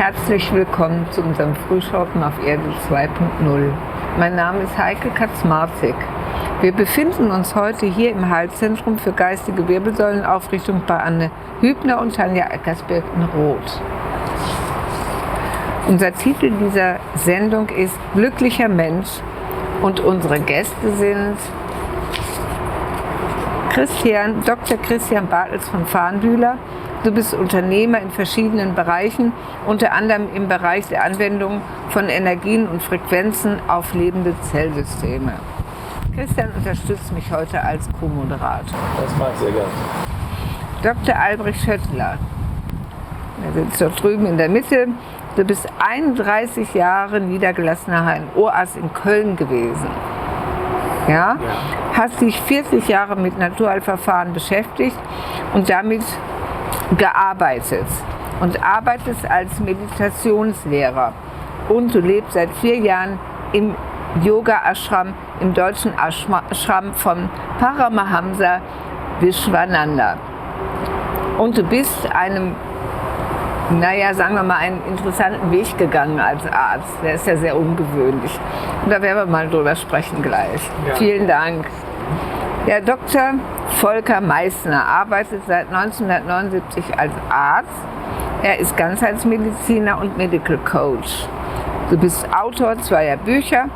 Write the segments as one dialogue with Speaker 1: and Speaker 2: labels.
Speaker 1: Herzlich willkommen zu unserem Frühschoppen auf Erde 2.0. Mein Name ist Heike Kaczmarczyk. Wir befinden uns heute hier im Heilzentrum für geistige Wirbelsäulenaufrichtung bei Anne Hübner und Tanja Eckersberg in Roth. Unser Titel dieser Sendung ist Glücklicher Mensch und unsere Gäste sind Dr. Christian Bartels von Farnbühler. Du bist Unternehmer in verschiedenen Bereichen, unter anderem im Bereich der Anwendung von Energien und Frequenzen auf lebende Zellsysteme. Christian unterstützt mich heute als Co-Moderator.
Speaker 2: Das mag ich sehr gerne.
Speaker 1: Dr. Albrecht Schöttler, der sitzt dort drüben in der Mitte. Du bist 31 Jahre niedergelassener HNO-Arzt in Köln gewesen. Ja? Hast dich 40 Jahre mit Naturheilverfahren beschäftigt und damit gearbeitet und arbeitest als Meditationslehrer. Und du lebst seit 4 Jahren im Yoga-Ashram, im deutschen Ashram von Paramahamsa Vishwananda. Und du bist einen interessanten Weg gegangen als Arzt. Der ist ja sehr ungewöhnlich. Und da werden wir mal drüber sprechen gleich. Ja. Vielen Dank. Der Dr. Volker Meissner arbeitet seit 1979 als Arzt. Er ist Ganzheitsmediziner und Medical Coach. Du bist Autor 2 Bücher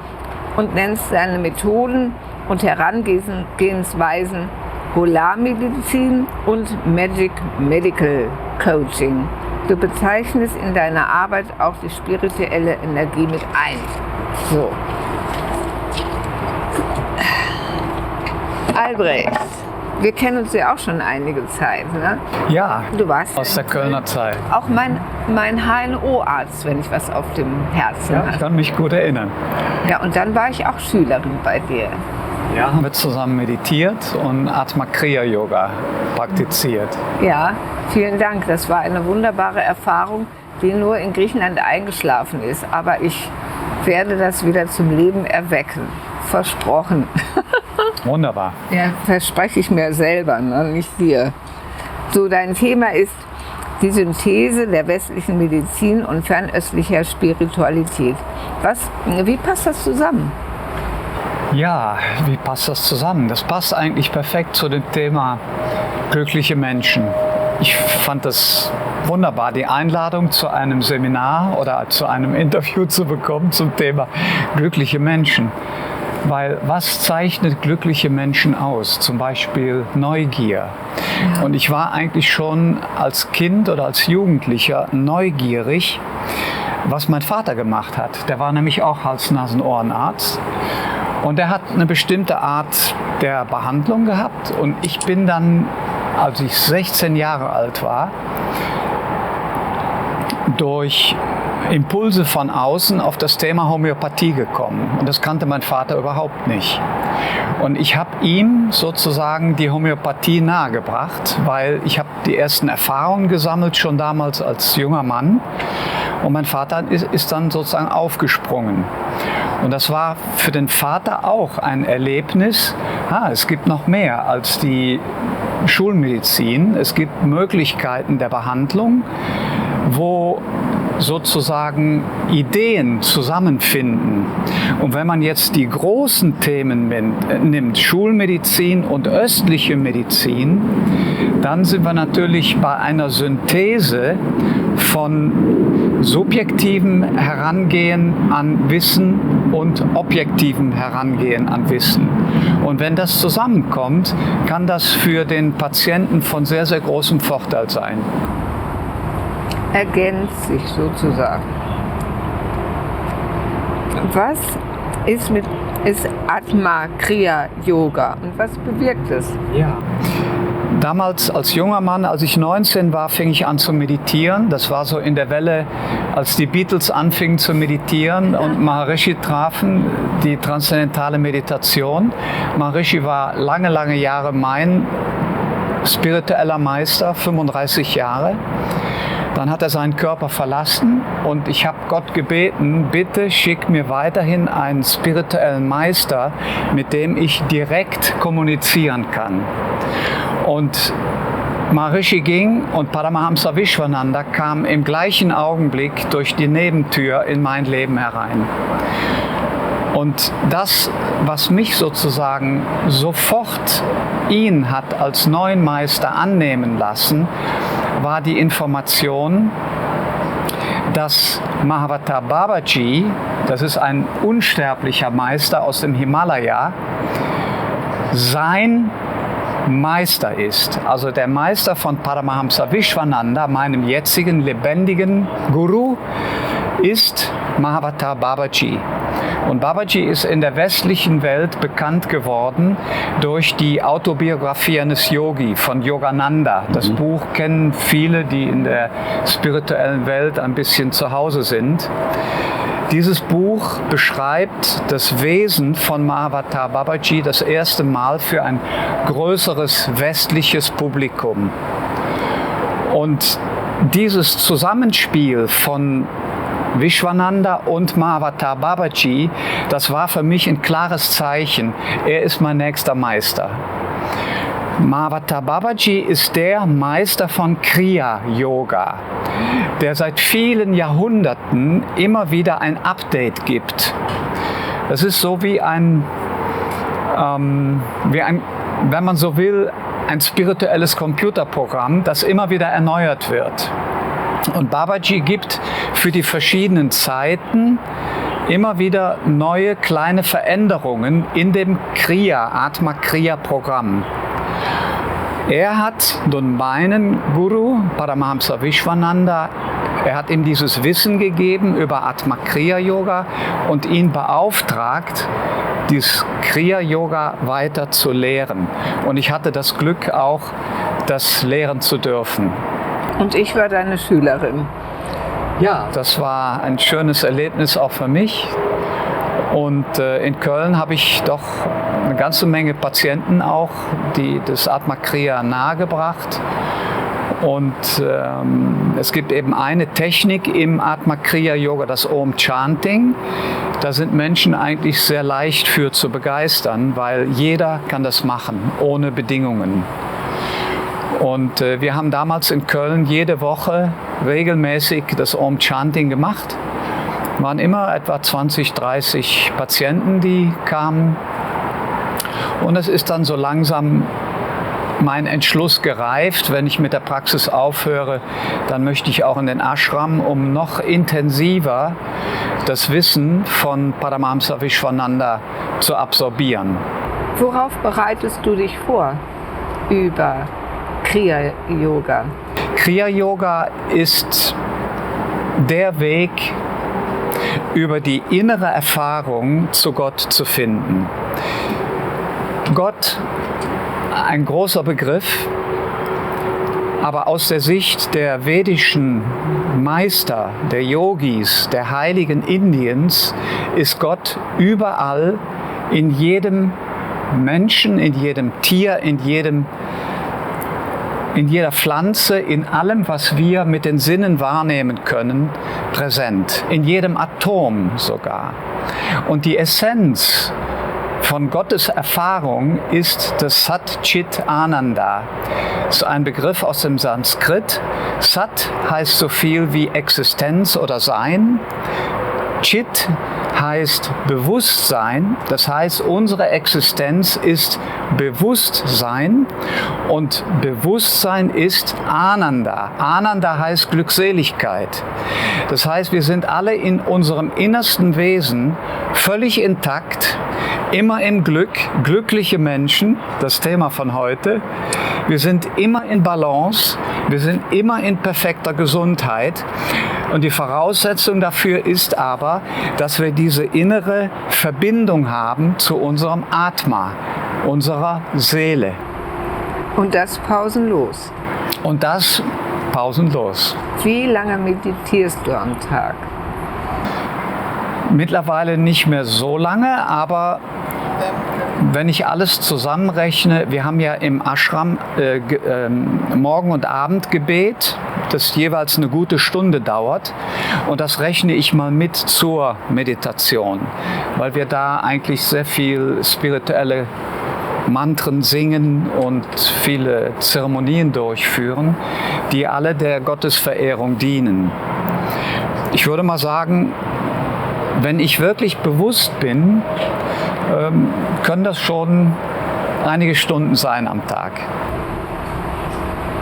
Speaker 1: und nennst seine Methoden und Herangehensweisen Polarmedizin und Magic Medical Coaching. Du bezeichnest in deiner Arbeit auch die spirituelle Energie mit ein. So. Albrecht, wir kennen uns ja auch schon einige Zeit, ne?
Speaker 2: Ja,
Speaker 1: du warst
Speaker 2: aus der Kölner Zeit.
Speaker 1: Auch mein HNO-Arzt, wenn ich was auf dem Herzen habe.
Speaker 2: Ich kann mich gut erinnern.
Speaker 1: Ja, und dann war ich auch Schülerin bei dir.
Speaker 2: Ja, haben wir zusammen meditiert und Atma Kriya Yoga praktiziert.
Speaker 1: Ja, vielen Dank. Das war eine wunderbare Erfahrung, die nur in Griechenland eingeschlafen ist. Aber ich werde das wieder zum Leben erwecken. Versprochen.
Speaker 2: Wunderbar.
Speaker 1: Ja, verspreche ich mir selber, ne? Nicht dir. So, dein Thema ist die Synthese der westlichen Medizin und fernöstlicher Spiritualität. Wie passt das zusammen?
Speaker 2: Ja, wie passt das zusammen? Das passt eigentlich perfekt zu dem Thema glückliche Menschen. Ich fand das wunderbar, die Einladung zu einem Seminar oder zu einem Interview zu bekommen zum Thema glückliche Menschen. Weil was zeichnet glückliche Menschen aus? Zum Beispiel Neugier. Ja. Und ich war eigentlich schon als Kind oder als Jugendlicher neugierig, was mein Vater gemacht hat. Der war nämlich auch Hals-Nasen-Ohrenarzt. Und er hat eine bestimmte Art der Behandlung gehabt. Und ich bin dann, als ich 16 Jahre alt war, durch Impulse von außen auf das Thema Homöopathie gekommen. Und das kannte mein Vater überhaupt nicht. Und ich habe ihm sozusagen die Homöopathie nahegebracht, weil ich habe die ersten Erfahrungen gesammelt, schon damals als junger Mann. Und mein Vater ist dann sozusagen aufgesprungen. Und das war für den Vater auch ein Erlebnis. Es gibt noch mehr als die Schulmedizin. Es gibt Möglichkeiten der Behandlung, wo sozusagen Ideen zusammenfinden. Und wenn man jetzt die großen Themen nimmt, Schulmedizin und östliche Medizin, dann sind wir natürlich bei einer Synthese von subjektivem Herangehen an Wissen und objektivem Herangehen an Wissen. Und wenn das zusammenkommt, kann das für den Patienten von sehr, sehr großem Vorteil sein.
Speaker 1: Ergänzt sich sozusagen. Was ist Atma Kriya Yoga und was bewirkt es?
Speaker 2: Ja. Damals als junger Mann, als ich 19 war, fing ich an zu meditieren. Das war so in der Welle, als die Beatles anfingen zu meditieren und Maharishi trafen, die transzendentale Meditation. Maharishi war lange, lange Jahre mein spiritueller Meister, 35 Jahre. Dann hat er seinen Körper verlassen und ich habe Gott gebeten, bitte schick mir weiterhin einen spirituellen Meister, mit dem ich direkt kommunizieren kann. Und Maharishi ging und Paramahamsa Vishwananda kam im gleichen Augenblick durch die Nebentür in mein Leben herein. Und das, was mich sozusagen sofort ihn hat als neuen Meister annehmen lassen, war die Information, dass Mahavatar Babaji, das ist ein unsterblicher Meister aus dem Himalaya, sein Meister ist. Also der Meister von Paramahamsa Vishwananda, meinem jetzigen lebendigen Guru, ist Mahavatar Babaji. Und Babaji ist in der westlichen Welt bekannt geworden durch die Autobiografie eines Yogi von Yogananda. Das Buch kennen viele, die in der spirituellen Welt ein bisschen zu Hause sind. Dieses Buch beschreibt das Wesen von Mahavatar Babaji das erste Mal für ein größeres westliches Publikum. Und dieses Zusammenspiel von Vishwananda und Mahavatar Babaji, das war für mich ein klares Zeichen. Er ist mein nächster Meister. Mahavatar Babaji ist der Meister von Kriya Yoga, der seit vielen Jahrhunderten immer wieder ein Update gibt. Das ist so wie ein, wenn man so will, ein spirituelles Computerprogramm, das immer wieder erneuert wird. Und Babaji gibt für die verschiedenen Zeiten immer wieder neue kleine Veränderungen in dem Atma-Kriya-Programm. Er hat nun meinen Guru, Paramahamsa Vishwananda, er hat ihm dieses Wissen gegeben über Atma-Kriya-Yoga und ihn beauftragt, dieses Kriya-Yoga weiter zu lehren. Und ich hatte das Glück auch, das lehren zu dürfen.
Speaker 1: Und ich war deine Schülerin.
Speaker 2: Ja, das war ein schönes Erlebnis auch für mich. Und in Köln habe ich doch eine ganze Menge Patienten auch, die das Atma-Kriya nahegebracht. Und es gibt eben eine Technik im Atma-Kriya-Yoga, das Om-Chanting. Da sind Menschen eigentlich sehr leicht für zu begeistern, weil jeder kann das machen, ohne Bedingungen. Und wir haben damals in Köln jede Woche regelmäßig das Om-Chanting gemacht. Es waren immer etwa 20, 30 Patienten, die kamen. Und es ist dann so langsam mein Entschluss gereift, wenn ich mit der Praxis aufhöre, dann möchte ich auch in den Ashram, um noch intensiver das Wissen von Paramahamsa Vishwananda zu absorbieren.
Speaker 1: Worauf bereitest du dich vor über Kriya Yoga?
Speaker 2: Kriya Yoga ist der Weg, über die innere Erfahrung zu Gott zu finden. Gott, ein großer Begriff, aber aus der Sicht der vedischen Meister, der Yogis, der Heiligen Indiens, ist Gott überall, in jedem Menschen, in jedem Tier, in jeder Pflanze, in allem, was wir mit den Sinnen wahrnehmen können, präsent. In jedem Atom sogar. Und die Essenz von Gottes Erfahrung ist das Sat Chit Ananda. Das ist ein Begriff aus dem Sanskrit. Sat heißt so viel wie Existenz oder Sein. Chit heißt Bewusstsein, das heißt, unsere Existenz ist Bewusstsein und Bewusstsein ist Ananda. Ananda heißt Glückseligkeit. Das heißt, wir sind alle in unserem innersten Wesen völlig intakt, immer im Glück, glückliche Menschen, das Thema von heute. Wir sind immer in Balance, wir sind immer in perfekter Gesundheit. Und die Voraussetzung dafür ist aber, dass wir diese innere Verbindung haben zu unserem Atma, unserer Seele.
Speaker 1: Und das pausenlos.
Speaker 2: Und das pausenlos.
Speaker 1: Wie lange meditierst du am Tag?
Speaker 2: Mittlerweile nicht mehr so lange, aber wenn ich alles zusammenrechne, wir haben ja im Ashram Morgen- und Abendgebet, das jeweils eine gute Stunde dauert. Und das rechne ich mal mit zur Meditation, weil wir da eigentlich sehr viel spirituelle Mantren singen und viele Zeremonien durchführen, die alle der Gottesverehrung dienen. Ich würde mal sagen, wenn ich wirklich bewusst bin, können das schon einige Stunden sein am Tag.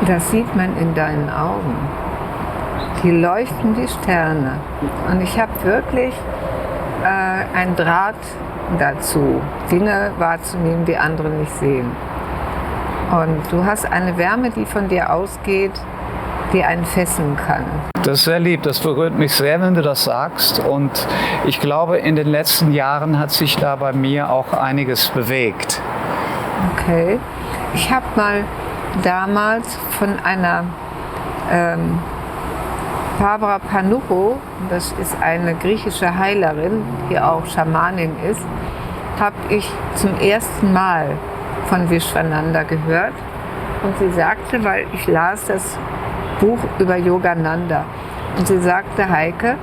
Speaker 1: Das sieht man in deinen Augen. Die leuchten wie Sterne. Und ich habe wirklich einen Draht dazu, Dinge wahrzunehmen, die andere nicht sehen. Und du hast eine Wärme, die von dir ausgeht, die einen fesseln kann.
Speaker 2: Das ist sehr lieb, das berührt mich sehr, wenn du das sagst. Und ich glaube, in den letzten Jahren hat sich da bei mir auch einiges bewegt.
Speaker 1: Okay. Ich habe mal damals von einer Barbara Panucho, das ist eine griechische Heilerin, die auch Schamanin ist, habe ich zum ersten Mal von Vishwananda gehört. Und sie sagte, weil ich las das Buch über Yogananda, und sie sagte, Heike,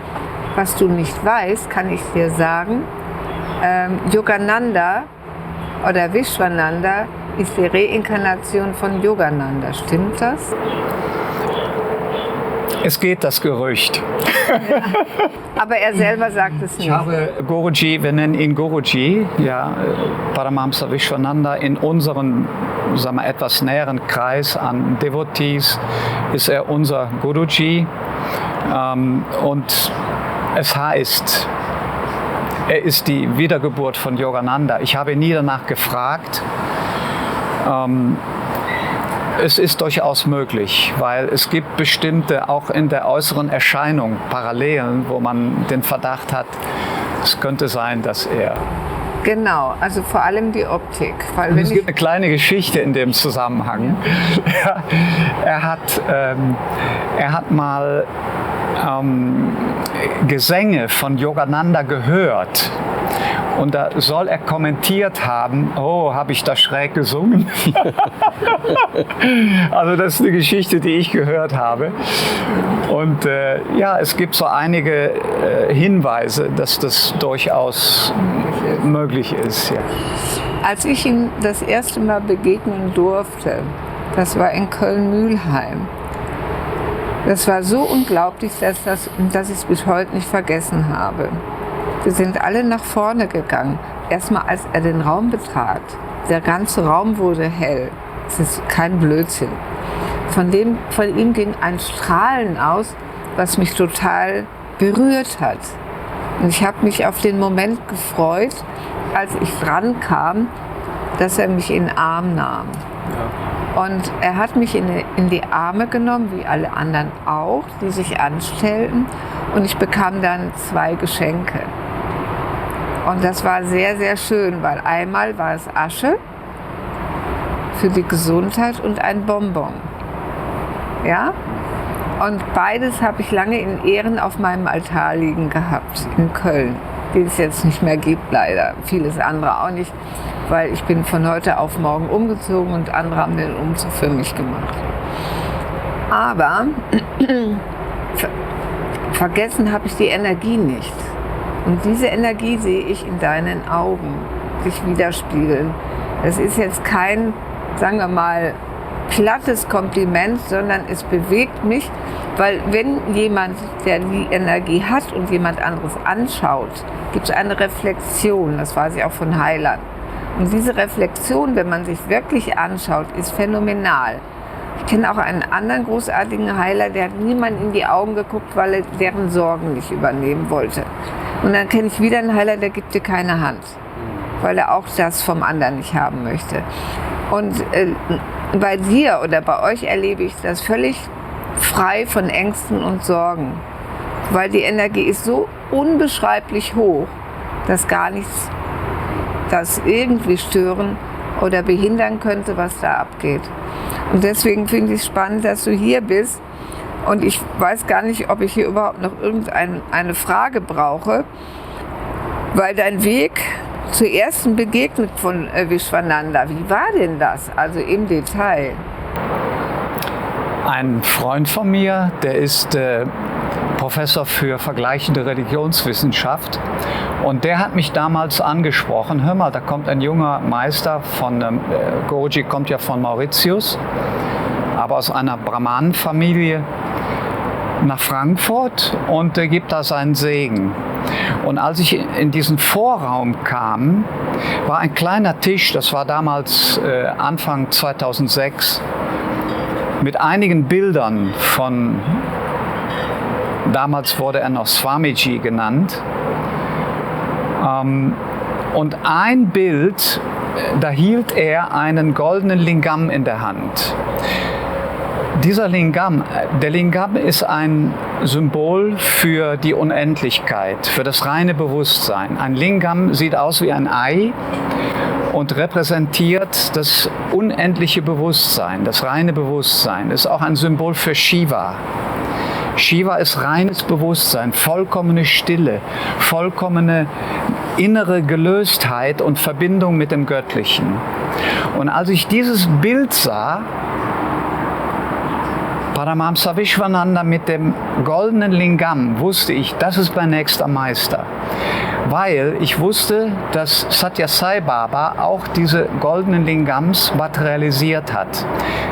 Speaker 1: was du nicht weißt, kann ich dir sagen, Yogananda oder Vishwananda ist die Reinkarnation von Yogananda. Stimmt das?
Speaker 2: Es geht das Gerücht.
Speaker 1: Ja. Aber er selber sagt es nicht.
Speaker 2: Ich habe Guruji, wir nennen ihn Guruji, ja, Paramahamsa Vishwananda, in unserem, sagen wir, etwas näheren Kreis an Devotees ist er unser Guruji. Und es heißt, er ist die Wiedergeburt von Yogananda. Ich habe nie danach gefragt. Es ist durchaus möglich, weil es gibt bestimmte, auch in der äußeren Erscheinung, Parallelen, wo man den Verdacht hat, es könnte sein, dass er...
Speaker 1: Genau, also vor allem die Optik.
Speaker 2: Weil es gibt eine kleine Geschichte in dem Zusammenhang. Ja. Er hat mal Gesänge von Yogananda gehört. Und da soll er kommentiert haben, oh, habe ich da schräg gesungen? Also das ist eine Geschichte, die ich gehört habe. Und ja, es gibt so einige Hinweise, dass das durchaus möglich ist. Ja.
Speaker 1: Als ich ihm das erste Mal begegnen durfte, das war in Köln-Mühlheim. Das war so unglaublich, dass ich es bis heute nicht vergessen habe. Wir sind alle nach vorne gegangen. Erstmal, als er den Raum betrat. Der ganze Raum wurde hell. Es ist kein Blödsinn. Von ihm ging ein Strahlen aus, was mich total berührt hat. Und ich habe mich auf den Moment gefreut, als ich dran kam, dass er mich in den Arm nahm. Ja. Und er hat mich in die Arme genommen, wie alle anderen auch, die sich anstellten. Und ich bekam dann 2 Geschenke. Und das war sehr, sehr schön, weil einmal war es Asche für die Gesundheit und ein Bonbon. Ja? Und beides habe ich lange in Ehren auf meinem Altar liegen gehabt in Köln, den es jetzt nicht mehr gibt leider. Vieles andere auch nicht, weil ich bin von heute auf morgen umgezogen und andere haben den Umzug für mich gemacht. Aber vergessen habe ich die Energie nicht. Und diese Energie sehe ich in deinen Augen sich widerspiegeln. Es ist jetzt kein, sagen wir mal, plattes Kompliment, sondern es bewegt mich, weil wenn jemand, der die Energie hat und jemand anderes anschaut, gibt es eine Reflexion, das weiß ich auch von Heilern. Und diese Reflexion, wenn man sich wirklich anschaut, ist phänomenal. Ich kenne auch einen anderen großartigen Heiler, der hat niemand in die Augen geguckt, weil er deren Sorgen nicht übernehmen wollte. Und dann kenne ich wieder einen Heiler, der gibt dir keine Hand, weil er auch das vom anderen nicht haben möchte. Und bei dir oder bei euch erlebe ich das völlig frei von Ängsten und Sorgen, weil die Energie ist so unbeschreiblich hoch, dass gar nichts das irgendwie stören oder behindern könnte, was da abgeht. Und deswegen finde ich es spannend, dass du hier bist. Und ich weiß gar nicht, ob ich hier überhaupt noch irgendeine Frage brauche, weil dein Weg zur ersten Begegnung von Vishwananda, wie war denn das, also im Detail?
Speaker 2: Ein Freund von mir, der ist Professor für vergleichende Religionswissenschaft. Und der hat mich damals angesprochen, hör mal, da kommt ein junger Meister von, Guruji kommt ja von Mauritius, aber aus einer Brahmanenfamilie nach Frankfurt und gibt da seinen Segen. Und als ich in diesen Vorraum kam, war ein kleiner Tisch, das war damals Anfang 2006, mit einigen Bildern von, damals wurde er noch Swamiji genannt. Und ein Bild, da hielt er einen goldenen Lingam in der Hand. Dieser Lingam, der Lingam ist ein Symbol für die Unendlichkeit, für das reine Bewusstsein. Ein Lingam sieht aus wie ein Ei und repräsentiert das unendliche Bewusstsein, das reine Bewusstsein. Ist auch ein Symbol für Shiva. Shiva ist reines Bewusstsein, vollkommene Stille, vollkommene innere Gelöstheit und Verbindung mit dem Göttlichen. Und als ich dieses Bild sah, Paramahamsa Vishwananda mit dem goldenen Lingam, wusste ich, das ist mein nächster Meister. Weil ich wusste, dass Satya Sai Baba auch diese goldenen Lingams materialisiert hat.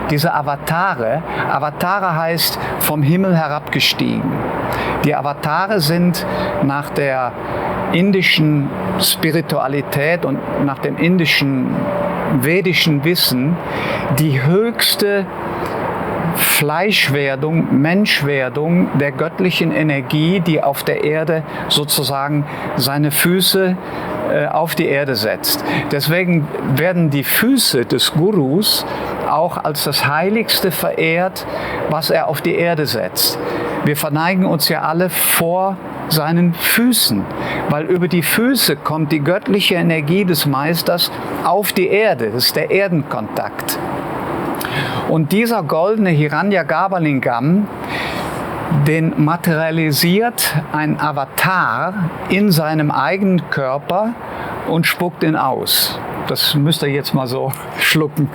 Speaker 2: Diese Avatare, Avatare heißt vom Himmel herabgestiegen. Die Avatare sind nach der indischen Spiritualität und nach dem indischen vedischen Wissen die höchste Fleischwerdung, Menschwerdung der göttlichen Energie, die auf der Erde sozusagen seine Füße auf die Erde setzt. Deswegen werden die Füße des Gurus auch als das Heiligste verehrt, was er auf die Erde setzt. Wir verneigen uns ja alle vor seinen Füßen, weil über die Füße kommt die göttliche Energie des Meisters auf die Erde. Das ist der Erdenkontakt. Und dieser goldene Hiranyagarbha Lingam, den materialisiert ein Avatar in seinem eigenen Körper und spuckt ihn aus. Das müsst ihr jetzt mal so schlucken.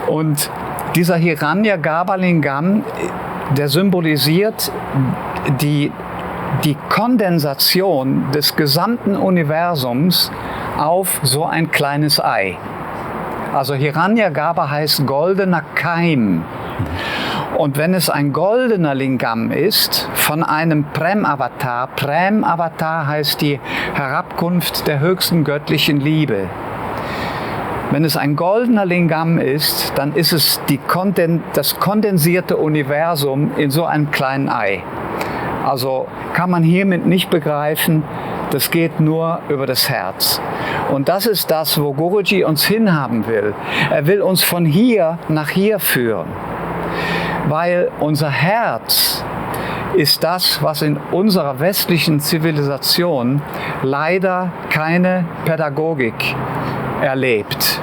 Speaker 2: Und dieser Hiranyagarbha Lingam, der symbolisiert die Kondensation des gesamten Universums auf so ein kleines Ei. Also Hiranyagarbha heißt goldener Keim. Und wenn es ein goldener Lingam ist, von einem Prem-Avatar, Prem-Avatar heißt die Herabkunft der höchsten göttlichen Liebe. Wenn es ein goldener Lingam ist, dann ist es das kondensierte Universum in so einem kleinen Ei. Also kann man hiermit nicht begreifen, das geht nur über das Herz. Und das ist das, wo Guruji uns hinhaben will. Er will uns von hier nach hier führen. Weil unser Herz ist das, was in unserer westlichen Zivilisation leider keine Pädagogik erlebt.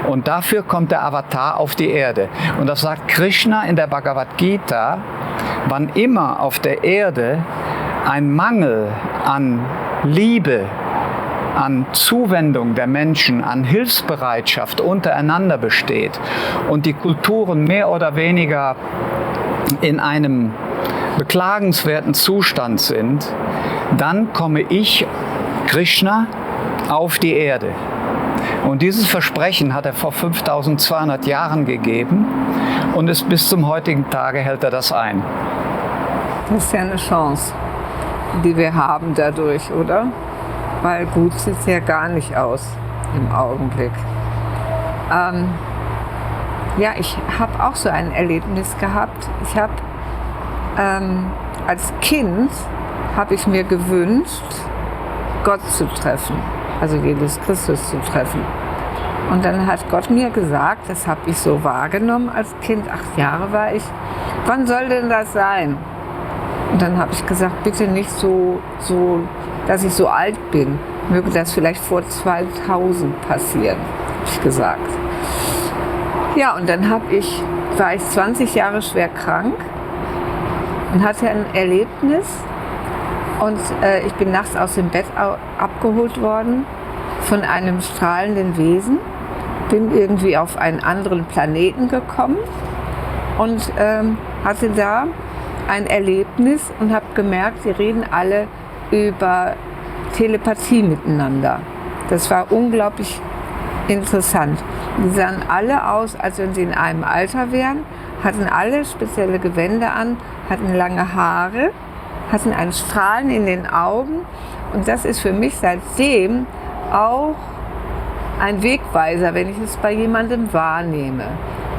Speaker 2: Und dafür kommt der Avatar auf die Erde. Und das sagt Krishna in der Bhagavad Gita, wann immer auf der Erde ein Mangel an Liebe, an Zuwendung der Menschen, an Hilfsbereitschaft untereinander besteht und die Kulturen mehr oder weniger in einem beklagenswerten Zustand sind, dann komme ich, Krishna, auf die Erde. Und dieses Versprechen hat er vor 5200 Jahren gegeben und bis zum heutigen Tage hält er das ein.
Speaker 1: Das ist ja eine Chance, die wir haben dadurch, oder? Weil gut sieht es ja gar nicht aus im Augenblick. Ja, ich habe auch so ein Erlebnis gehabt. Ich habe als Kind habe ich mir gewünscht, Gott zu treffen, also Jesus Christus zu treffen. Und dann hat Gott mir gesagt, das habe ich so wahrgenommen als Kind, 8 Jahre war ich, wann soll denn das sein? Und dann habe ich gesagt, bitte nicht so, dass ich so alt bin. Möge das vielleicht vor 2000 passieren, habe ich gesagt. Ja, und dann war ich 20 Jahre schwer krank und hatte ein Erlebnis. Und ich bin nachts aus dem Bett abgeholt worden von einem strahlenden Wesen. Bin irgendwie auf einen anderen Planeten gekommen und hatte da ein Erlebnis und habe gemerkt, sie reden alle über Telepathie miteinander. Das war unglaublich interessant. Die sahen alle aus, als wenn sie in einem Alter wären, hatten alle spezielle Gewänder an, hatten lange Haare, hatten ein Strahlen in den Augen. Und das ist für mich seitdem auch ein Wegweiser, wenn ich es bei jemandem wahrnehme.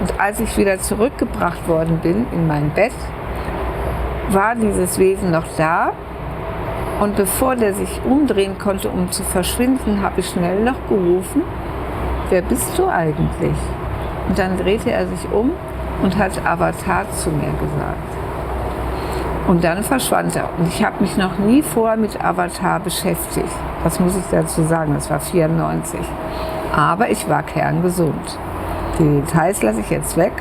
Speaker 1: Und als ich wieder zurückgebracht worden bin in mein Bett, war dieses Wesen noch da. Und bevor der sich umdrehen konnte, um zu verschwinden, habe ich schnell noch gerufen: Wer bist du eigentlich? Und dann drehte er sich um und hat Avatar zu mir gesagt. Und dann verschwand er. Und ich habe mich noch nie vorher mit Avatar beschäftigt. Das muss ich dazu sagen, das war 94. Aber ich war kerngesund. Die Details lasse ich jetzt weg.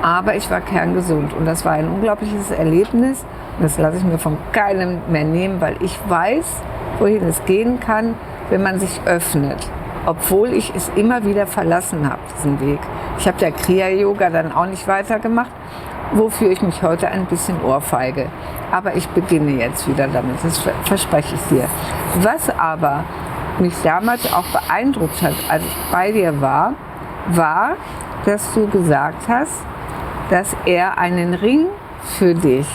Speaker 1: Aber ich war kerngesund. Und das war ein unglaubliches Erlebnis. Und das lasse ich mir von keinem mehr nehmen, weil ich weiß, wohin es gehen kann, wenn man sich öffnet. Obwohl ich es immer wieder verlassen habe, diesen Weg. Ich habe der Kriya-Yoga dann auch nicht weitergemacht, wofür ich mich heute ein bisschen ohrfeige. Aber ich beginne jetzt wieder damit, das verspreche ich dir. Was aber mich damals auch beeindruckt hat, als ich bei dir war, dass du gesagt hast, dass er einen Ring für dich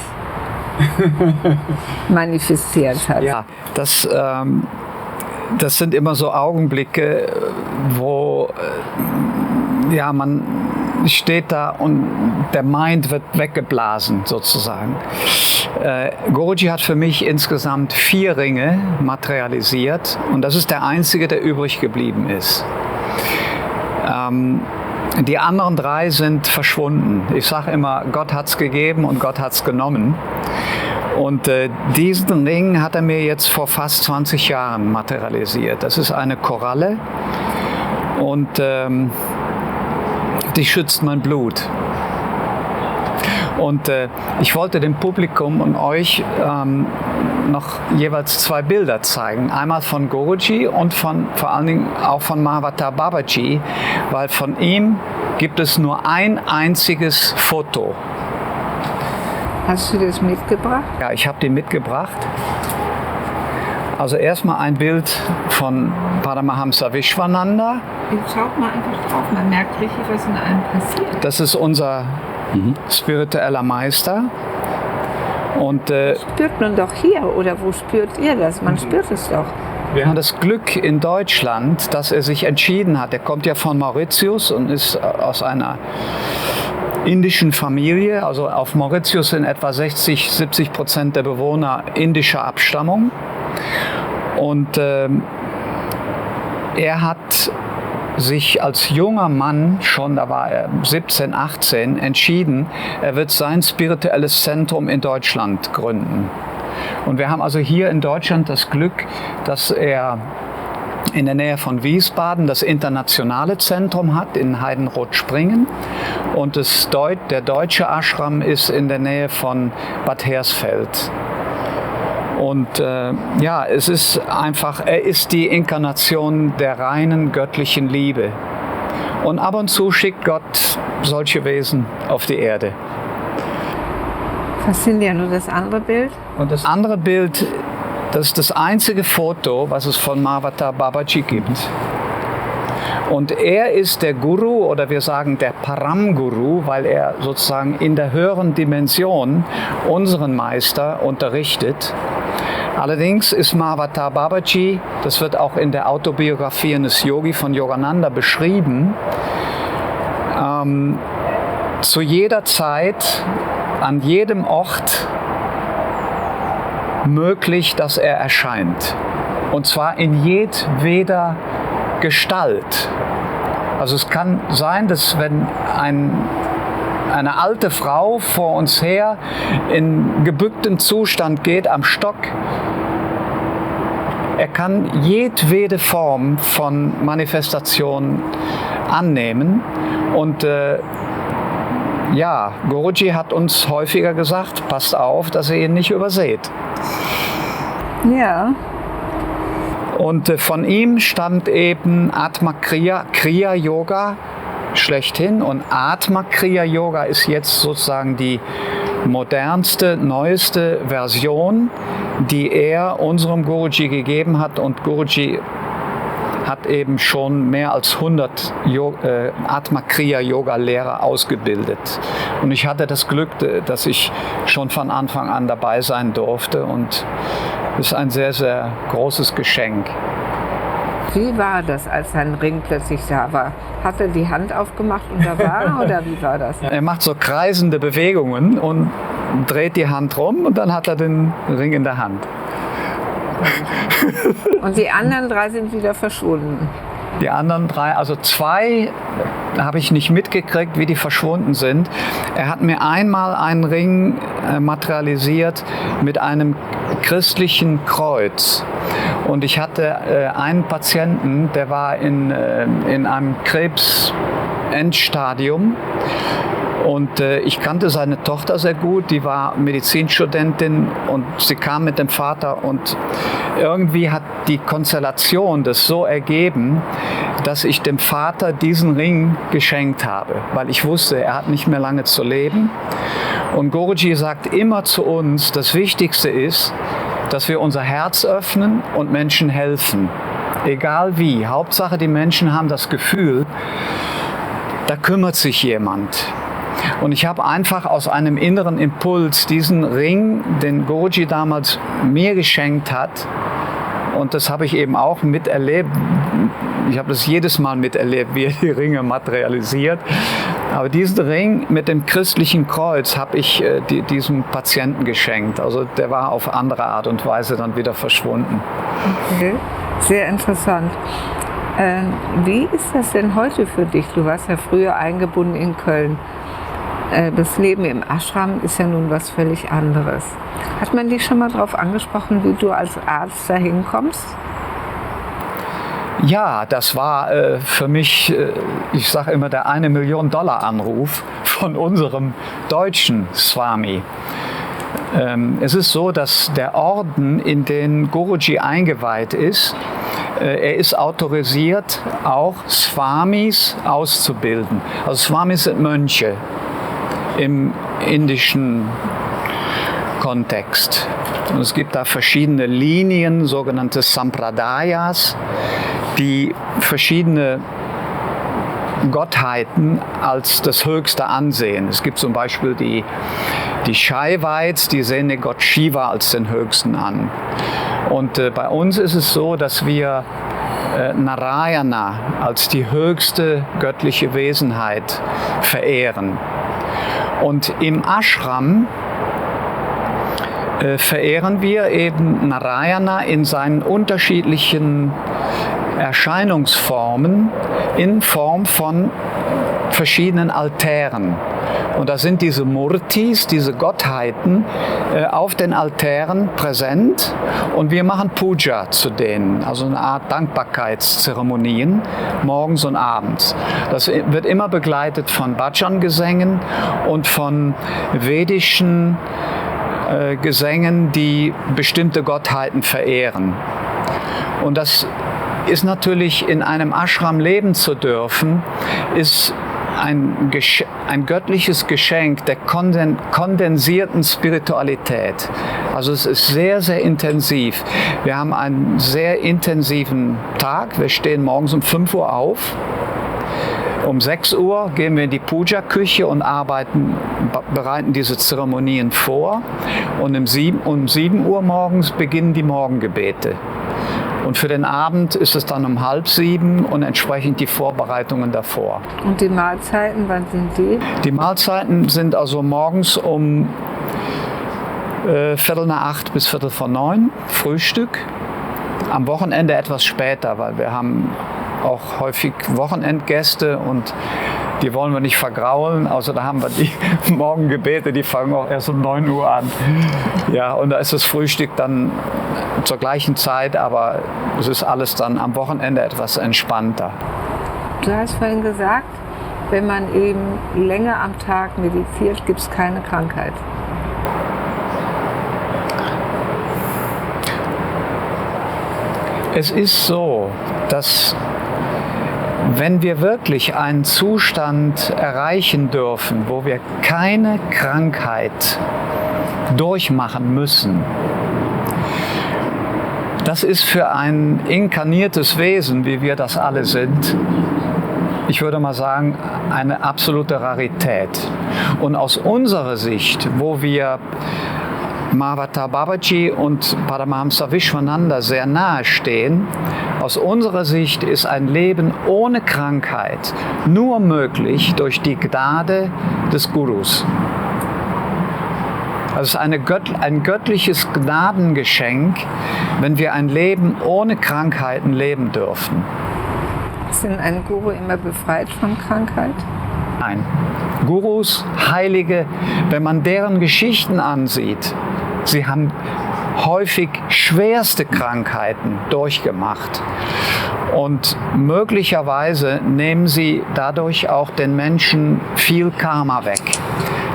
Speaker 1: manifestiert hat.
Speaker 2: Ja, das sind immer so Augenblicke, wo ja, man steht da und der Mind wird weggeblasen sozusagen. Guruji hat für mich insgesamt 4 Ringe materialisiert und das ist der einzige, der übrig geblieben ist. Die anderen 3 sind verschwunden. Ich sage immer, Gott hat es gegeben und Gott hat es genommen. Und diesen Ring hat er mir jetzt vor fast 20 Jahren materialisiert. Das ist eine Koralle und die schützt mein Blut. Und ich wollte dem Publikum und euch noch jeweils 2 Bilder zeigen. Einmal von Guruji und vor allen Dingen auch von Mahavatar Babaji, weil von ihm gibt es nur ein einziges Foto.
Speaker 1: Hast du das mitgebracht?
Speaker 2: Ja, ich habe den mitgebracht. Also erstmal ein Bild von Paramahamsa Vishwananda.
Speaker 1: Jetzt schaut mal einfach drauf, man merkt richtig, was in einem passiert.
Speaker 2: Das ist unser spiritueller Meister. Und,
Speaker 1: spürt man doch hier, oder wo spürt ihr das? Man spürt es doch.
Speaker 2: Wir haben das Glück in Deutschland, dass er sich entschieden hat. Er kommt ja von Mauritius und ist aus einer indischen Familie. Also auf Mauritius sind etwa 60-70% der Bewohner indischer Abstammung. Und er hat sich als junger Mann, schon da war er 17, 18, entschieden, er wird sein spirituelles Zentrum in Deutschland gründen. Und wir haben also hier in Deutschland das Glück, dass er in der Nähe von Wiesbaden das internationale Zentrum hat, in Heidenroth-Springen. Und der deutsche Ashram ist in der Nähe von Bad Hersfeld. Und ja, es ist einfach, er ist die Inkarnation der reinen göttlichen Liebe. Und ab und zu schickt Gott solche Wesen auf die Erde.
Speaker 1: Faszinierend. Und das andere Bild?
Speaker 2: Und das andere Bild, das ist das einzige Foto, was es von Mahavatar Babaji gibt. Und er ist der Guru, oder wir sagen der Param Guru, weil er sozusagen in der höheren Dimension unseren Meister unterrichtet. Allerdings ist Mahavatar Babaji, das wird auch in der Autobiografie eines Yogi von Yogananda beschrieben, zu jeder Zeit, an jedem Ort möglich, dass er erscheint. Und zwar in jedweder Gestalt. Also es kann sein, dass wenn eine alte Frau vor uns her in gebücktem Zustand geht, am Stock, er kann jedwede Form von Manifestation annehmen. Und ja, Guruji hat uns häufiger gesagt, passt auf, dass ihr ihn nicht überseht.
Speaker 1: Ja.
Speaker 2: Und von ihm stammt eben Atma Kriya Yoga, schlechthin und Atma Kriya Yoga ist jetzt sozusagen die modernste, neueste Version, die er unserem Guruji gegeben hat, und Guruji hat eben schon mehr als 100 Atma Kriya Yoga Lehrer ausgebildet. Und ich hatte das Glück, dass ich schon von Anfang an dabei sein durfte, und es ist ein sehr, sehr großes Geschenk.
Speaker 1: Wie war das, als sein Ring plötzlich da war? Hat er die Hand aufgemacht und da war oder wie war das?
Speaker 2: Er macht so kreisende Bewegungen und dreht die Hand rum und dann hat er den Ring in der Hand.
Speaker 1: Und die anderen 3 sind wieder verschwunden?
Speaker 2: Die anderen 3, also 2 habe ich nicht mitgekriegt, wie die verschwunden sind. Er hat mir einmal einen Ring materialisiert mit einem christlichen Kreuz. Und ich hatte einen Patienten, der war in einem Krebsendstadium. Und ich kannte seine Tochter sehr gut, die war Medizinstudentin und sie kam mit dem Vater, und irgendwie hat die Konstellation das so ergeben, dass ich dem Vater diesen Ring geschenkt habe, weil ich wusste, er hat nicht mehr lange zu leben. Und Guruji sagt immer zu uns, das Wichtigste ist, dass wir unser Herz öffnen und Menschen helfen, egal wie. Hauptsache, die Menschen haben das Gefühl, da kümmert sich jemand. Und ich habe einfach aus einem inneren Impuls diesen Ring, den Guruji damals mir geschenkt hat, und das habe ich eben auch miterlebt. Ich habe das jedes Mal miterlebt, wie er die Ringe materialisiert. Aber diesen Ring mit dem christlichen Kreuz habe ich diesem Patienten geschenkt. Also der war auf andere Art und Weise dann wieder verschwunden.
Speaker 1: Okay, sehr interessant. Wie ist das denn heute für dich? Du warst ja früher eingebunden in Köln. Das Leben im Ashram ist ja nun was völlig anderes. Hat man dich schon mal darauf angesprochen, wie du als Arzt dahin kommst?
Speaker 2: Ja, das war für mich, ich sage immer, der $1 Million Anruf von unserem deutschen Swami. Es ist so, dass der Orden, in den Guruji eingeweiht ist, er ist autorisiert, auch Swamis auszubilden. Also Swamis sind Mönche im indischen Kontext. Und es gibt da verschiedene Linien, sogenannte Sampradayas, die verschiedene Gottheiten als das Höchste ansehen. Es gibt zum Beispiel die Shaivites, die sehen den Gott Shiva als den Höchsten an. Und bei uns ist es so, dass wir Narayana als die höchste göttliche Wesenheit verehren. Und im Ashram verehren wir eben Narayana in seinen unterschiedlichen Erscheinungsformen in Form von verschiedenen Altären. Und da sind diese Murtis, diese Gottheiten, auf den Altären präsent, und wir machen Puja zu denen, also eine Art Dankbarkeitszeremonien, morgens und abends. Das wird immer begleitet von Bhajan-Gesängen und von vedischen Gesängen, die bestimmte Gottheiten verehren. Und das ist natürlich, in einem Ashram leben zu dürfen, ist ein göttliches Geschenk der kondensierten Spiritualität. Also es ist sehr, sehr intensiv. Wir haben einen sehr intensiven Tag. Wir stehen morgens um 5 Uhr auf. Um 6 Uhr gehen wir in die Puja-Küche und bereiten diese Zeremonien vor. Und um 7 Uhr morgens beginnen die Morgengebete. Und für den Abend ist es dann um 6:30 und entsprechend die Vorbereitungen davor.
Speaker 1: Und die Mahlzeiten, wann sind die?
Speaker 2: Die Mahlzeiten sind also morgens um 7:45 bis 8:45, Frühstück. Am Wochenende etwas später, weil wir haben auch häufig Wochenendgäste und die wollen wir nicht vergraulen. Also da haben wir die Morgengebete, die fangen auch erst um 9 Uhr an. Ja, und da ist das Frühstück dann zur gleichen Zeit, aber es ist alles dann am Wochenende etwas entspannter.
Speaker 1: Du hast vorhin gesagt, wenn man eben länger am Tag meditiert, gibt es keine Krankheit.
Speaker 2: Es ist so, dass wenn wir wirklich einen Zustand erreichen dürfen, wo wir keine Krankheit durchmachen müssen, das ist für ein inkarniertes Wesen, wie wir das alle sind, ich würde mal sagen, eine absolute Rarität. Und aus unserer Sicht, wo wir Mahavatar Babaji und Paramahamsa Vishwananda sehr nahe stehen, aus unserer Sicht ist ein Leben ohne Krankheit nur möglich durch die Gnade des Gurus. Also es ist ein göttliches Gnadengeschenk, wenn wir ein Leben ohne Krankheiten leben dürfen.
Speaker 1: Ist denn ein Guru immer befreit von Krankheit?
Speaker 2: Nein. Gurus, Heilige, wenn man deren Geschichten ansieht, sie haben häufig schwerste Krankheiten durchgemacht. Und möglicherweise nehmen sie dadurch auch den Menschen viel Karma weg.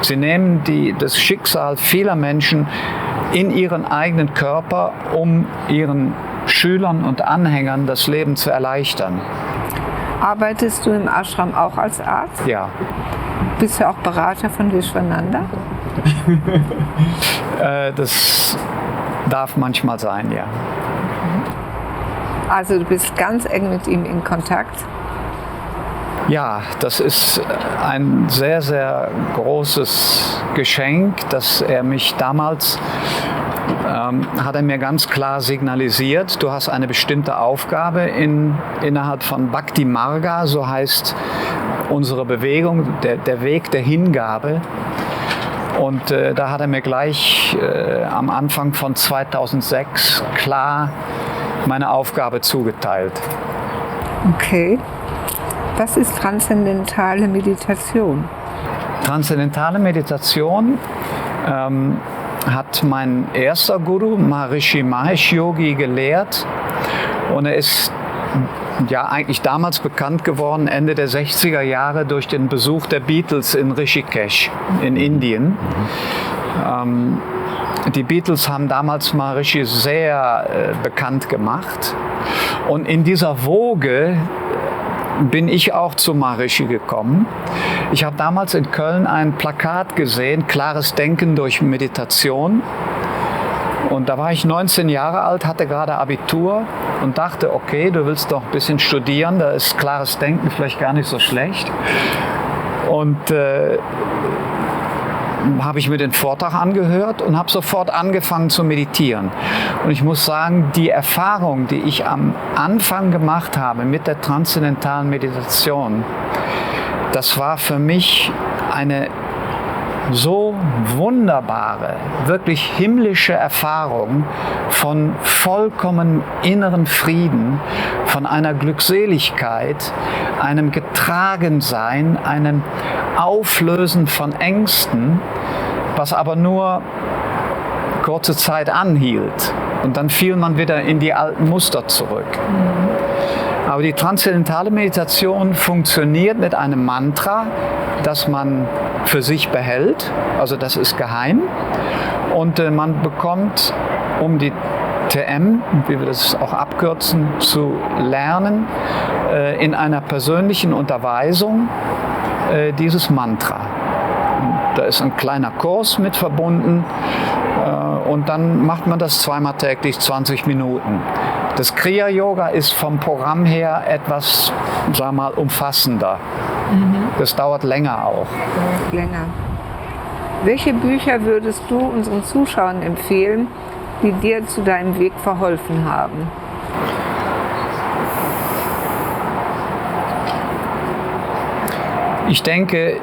Speaker 2: Sie nehmen das Schicksal vieler Menschen in ihren eigenen Körper, um ihren Schülern und Anhängern das Leben zu erleichtern.
Speaker 1: Arbeitest du im Ashram auch als Arzt?
Speaker 2: Ja.
Speaker 1: Bist du auch Berater von Vishwananda?
Speaker 2: Das darf manchmal sein, ja.
Speaker 1: Also du bist ganz eng mit ihm in Kontakt?
Speaker 2: Ja, das ist ein sehr, sehr großes Geschenk, dass er mich damals, hat er mir ganz klar signalisiert, du hast eine bestimmte Aufgabe innerhalb von Bhakti Marga, so heißt unsere Bewegung, der Weg der Hingabe. Und da hat er mir gleich am Anfang von 2006 klar meine Aufgabe zugeteilt.
Speaker 1: Okay. Was ist transzendentale Meditation?
Speaker 2: Transzendentale Meditation hat mein erster Guru, Maharishi Mahesh Yogi, gelehrt. Und er ist ja eigentlich damals bekannt geworden, Ende der 60er Jahre, durch den Besuch der Beatles in Rishikesh in Indien. Die Beatles haben damals Maharishi sehr bekannt gemacht. Und in dieser Woge bin ich auch zu Maharishi gekommen. Ich habe damals in Köln ein Plakat gesehen, klares Denken durch Meditation. Und da war ich 19 Jahre alt, hatte gerade Abitur und dachte, okay, du willst doch ein bisschen studieren, da ist klares Denken vielleicht gar nicht so schlecht. Und habe ich mir den Vortrag angehört und habe sofort angefangen zu meditieren. Und ich muss sagen, die Erfahrung, die ich am Anfang gemacht habe mit der transzendentalen Meditation, das war für mich eine so wunderbare, wirklich himmlische Erfahrung von vollkommen inneren Frieden, von einer Glückseligkeit, einem Getragensein, einem Auflösen von Ängsten, was aber nur kurze Zeit anhielt. Und dann fiel man wieder in die alten Muster zurück. Aber die transzendentale Meditation funktioniert mit einem Mantra, das man für sich behält, also das ist geheim. Und man bekommt, um die TM, wie wir das auch abkürzen, zu lernen, in einer persönlichen Unterweisung dieses Mantra. Da ist ein kleiner Kurs mit verbunden und dann macht man das zweimal täglich 20 Minuten. Das Kriya-Yoga ist vom Programm her etwas, sagen wir mal, umfassender. Das dauert länger auch.
Speaker 1: Länger. Welche Bücher würdest du unseren Zuschauern empfehlen, die dir zu deinem Weg verholfen haben?
Speaker 2: Ich denke,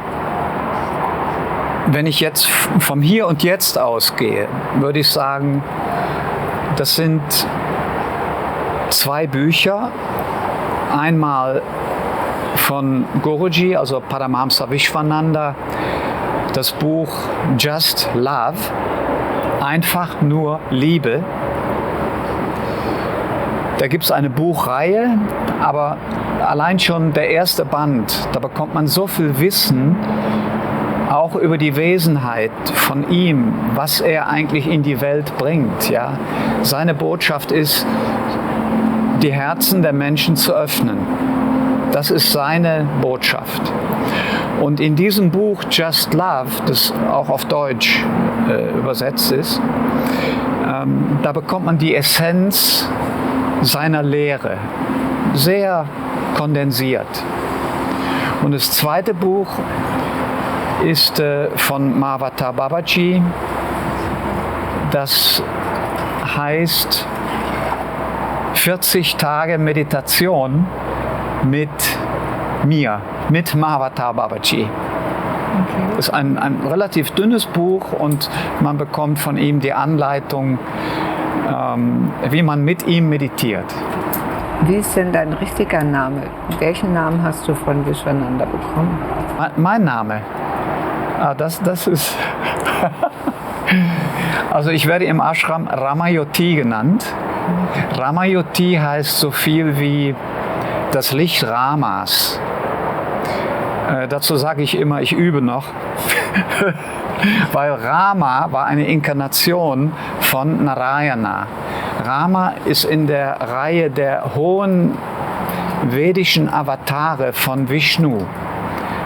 Speaker 2: wenn ich jetzt vom Hier und Jetzt ausgehe, würde ich sagen, das sind zwei Bücher. Einmal von Guruji, also Paramahamsa Vishwananda, das Buch Just Love, einfach nur Liebe. Da gibt es eine Buchreihe, aber allein schon der erste Band, da bekommt man so viel Wissen, auch über die Wesenheit von ihm, was er eigentlich in die Welt bringt. Ja? Seine Botschaft ist, die Herzen der Menschen zu öffnen. Das ist seine Botschaft. Und in diesem Buch Just Love, das auch auf Deutsch übersetzt ist, da bekommt man die Essenz seiner Lehre, sehr kondensiert. Und das zweite Buch ist von Mahavatar Babaji. Das heißt 40 Tage Meditation mit mir, mit Mahavatar Babaji. Okay. Das ist ein relativ dünnes Buch und man bekommt von ihm die Anleitung, wie man mit ihm meditiert.
Speaker 1: Wie ist denn dein richtiger Name? Welchen Namen hast du von Vishwananda bekommen?
Speaker 2: Mein Name? Das ist... Also ich werde im Ashram Ramayoti genannt. Ramayoti heißt so viel wie das Licht Ramas. Dazu sage ich immer, ich übe noch. Weil Rama war eine Inkarnation von Narayana. Rama ist in der Reihe der hohen vedischen Avatare von Vishnu.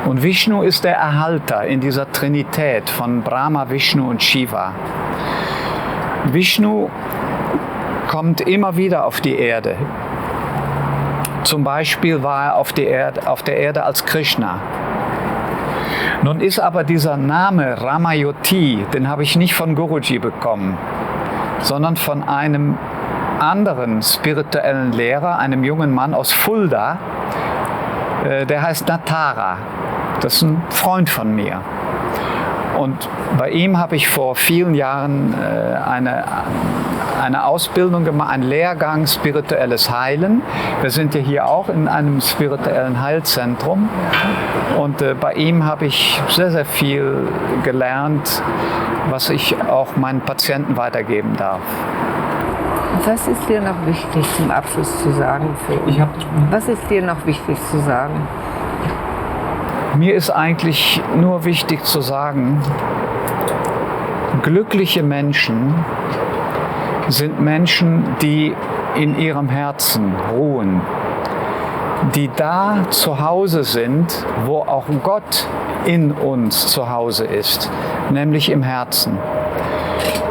Speaker 2: Und Vishnu ist der Erhalter in dieser Trinität von Brahma, Vishnu und Shiva. Vishnu kommt immer wieder auf die Erde. Zum Beispiel war er auf der Erde als Krishna. Nun ist aber dieser Name Ramayoti, den habe ich nicht von Guruji bekommen, sondern von einem anderen spirituellen Lehrer, einem jungen Mann aus Fulda, der heißt Natara. Das ist ein Freund von mir. Und bei ihm habe ich vor vielen Jahren eine Ausbildung gemacht, einen Lehrgang Spirituelles Heilen. Wir sind ja hier auch in einem spirituellen Heilzentrum. Und bei ihm habe ich sehr, sehr viel gelernt, was ich auch meinen Patienten weitergeben darf.
Speaker 1: Was ist dir noch wichtig zum Abschluss zu sagen? Was ist dir noch wichtig zu sagen?
Speaker 2: Mir ist eigentlich nur wichtig zu sagen, glückliche Menschen sind Menschen, die in ihrem Herzen ruhen, die da zu Hause sind, wo auch Gott in uns zu Hause ist, nämlich im Herzen.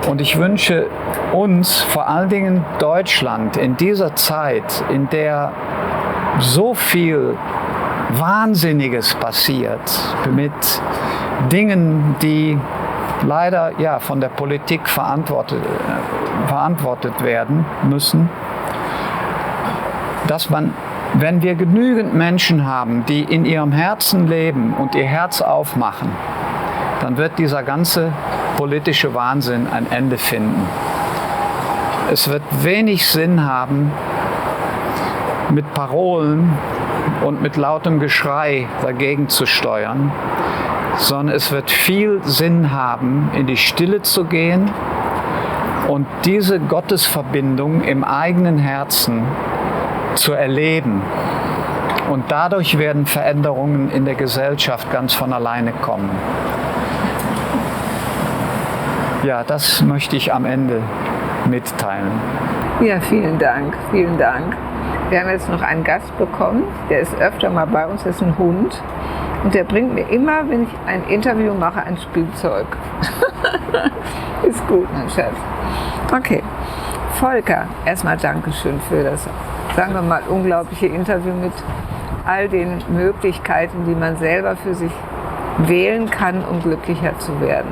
Speaker 2: Und ich wünsche uns, vor allen Dingen Deutschland, in dieser Zeit, in der so viel Wahnsinniges passiert, mit Dingen, die leider von der Politik verantwortet werden müssen, dass man, wenn wir genügend Menschen haben, die in ihrem Herzen leben und ihr Herz aufmachen, dann wird dieser ganze politische Wahnsinn ein Ende finden. Es wird wenig Sinn haben, mit Parolen und mit lautem Geschrei dagegen zu steuern, sondern es wird viel Sinn haben, in die Stille zu gehen und diese Gottesverbindung im eigenen Herzen zu erleben. Und dadurch werden Veränderungen in der Gesellschaft ganz von alleine kommen. Ja, das möchte ich am Ende mitteilen.
Speaker 1: Ja, vielen Dank, vielen Dank. Wir haben jetzt noch einen Gast bekommen, der ist öfter mal bei uns, das ist ein Hund. Und der bringt mir immer, wenn ich ein Interview mache, ein Spielzeug. Ist gut, mein Schatz. Okay, Volker, erstmal Dankeschön für das, sagen wir mal, unglaubliche Interview mit all den Möglichkeiten, die man selber für sich wählen kann, um glücklicher zu werden.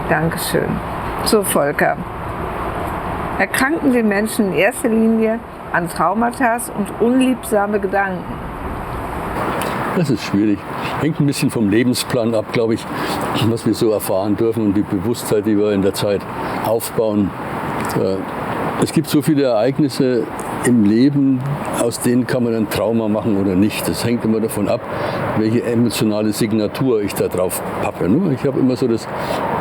Speaker 1: Dankeschön. So, Volker, erkranken die Menschen in erster Linie an Traumata und unliebsame Gedanken?
Speaker 3: Das ist schwierig. Hängt ein bisschen vom Lebensplan ab, glaube ich, was wir so erfahren dürfen und die Bewusstheit, die wir in der Zeit aufbauen. Es gibt so viele Ereignisse im Leben, aus denen kann man ein Trauma machen oder nicht. Das hängt immer davon ab, welche emotionale Signatur ich da drauf pappe. Ich habe immer so das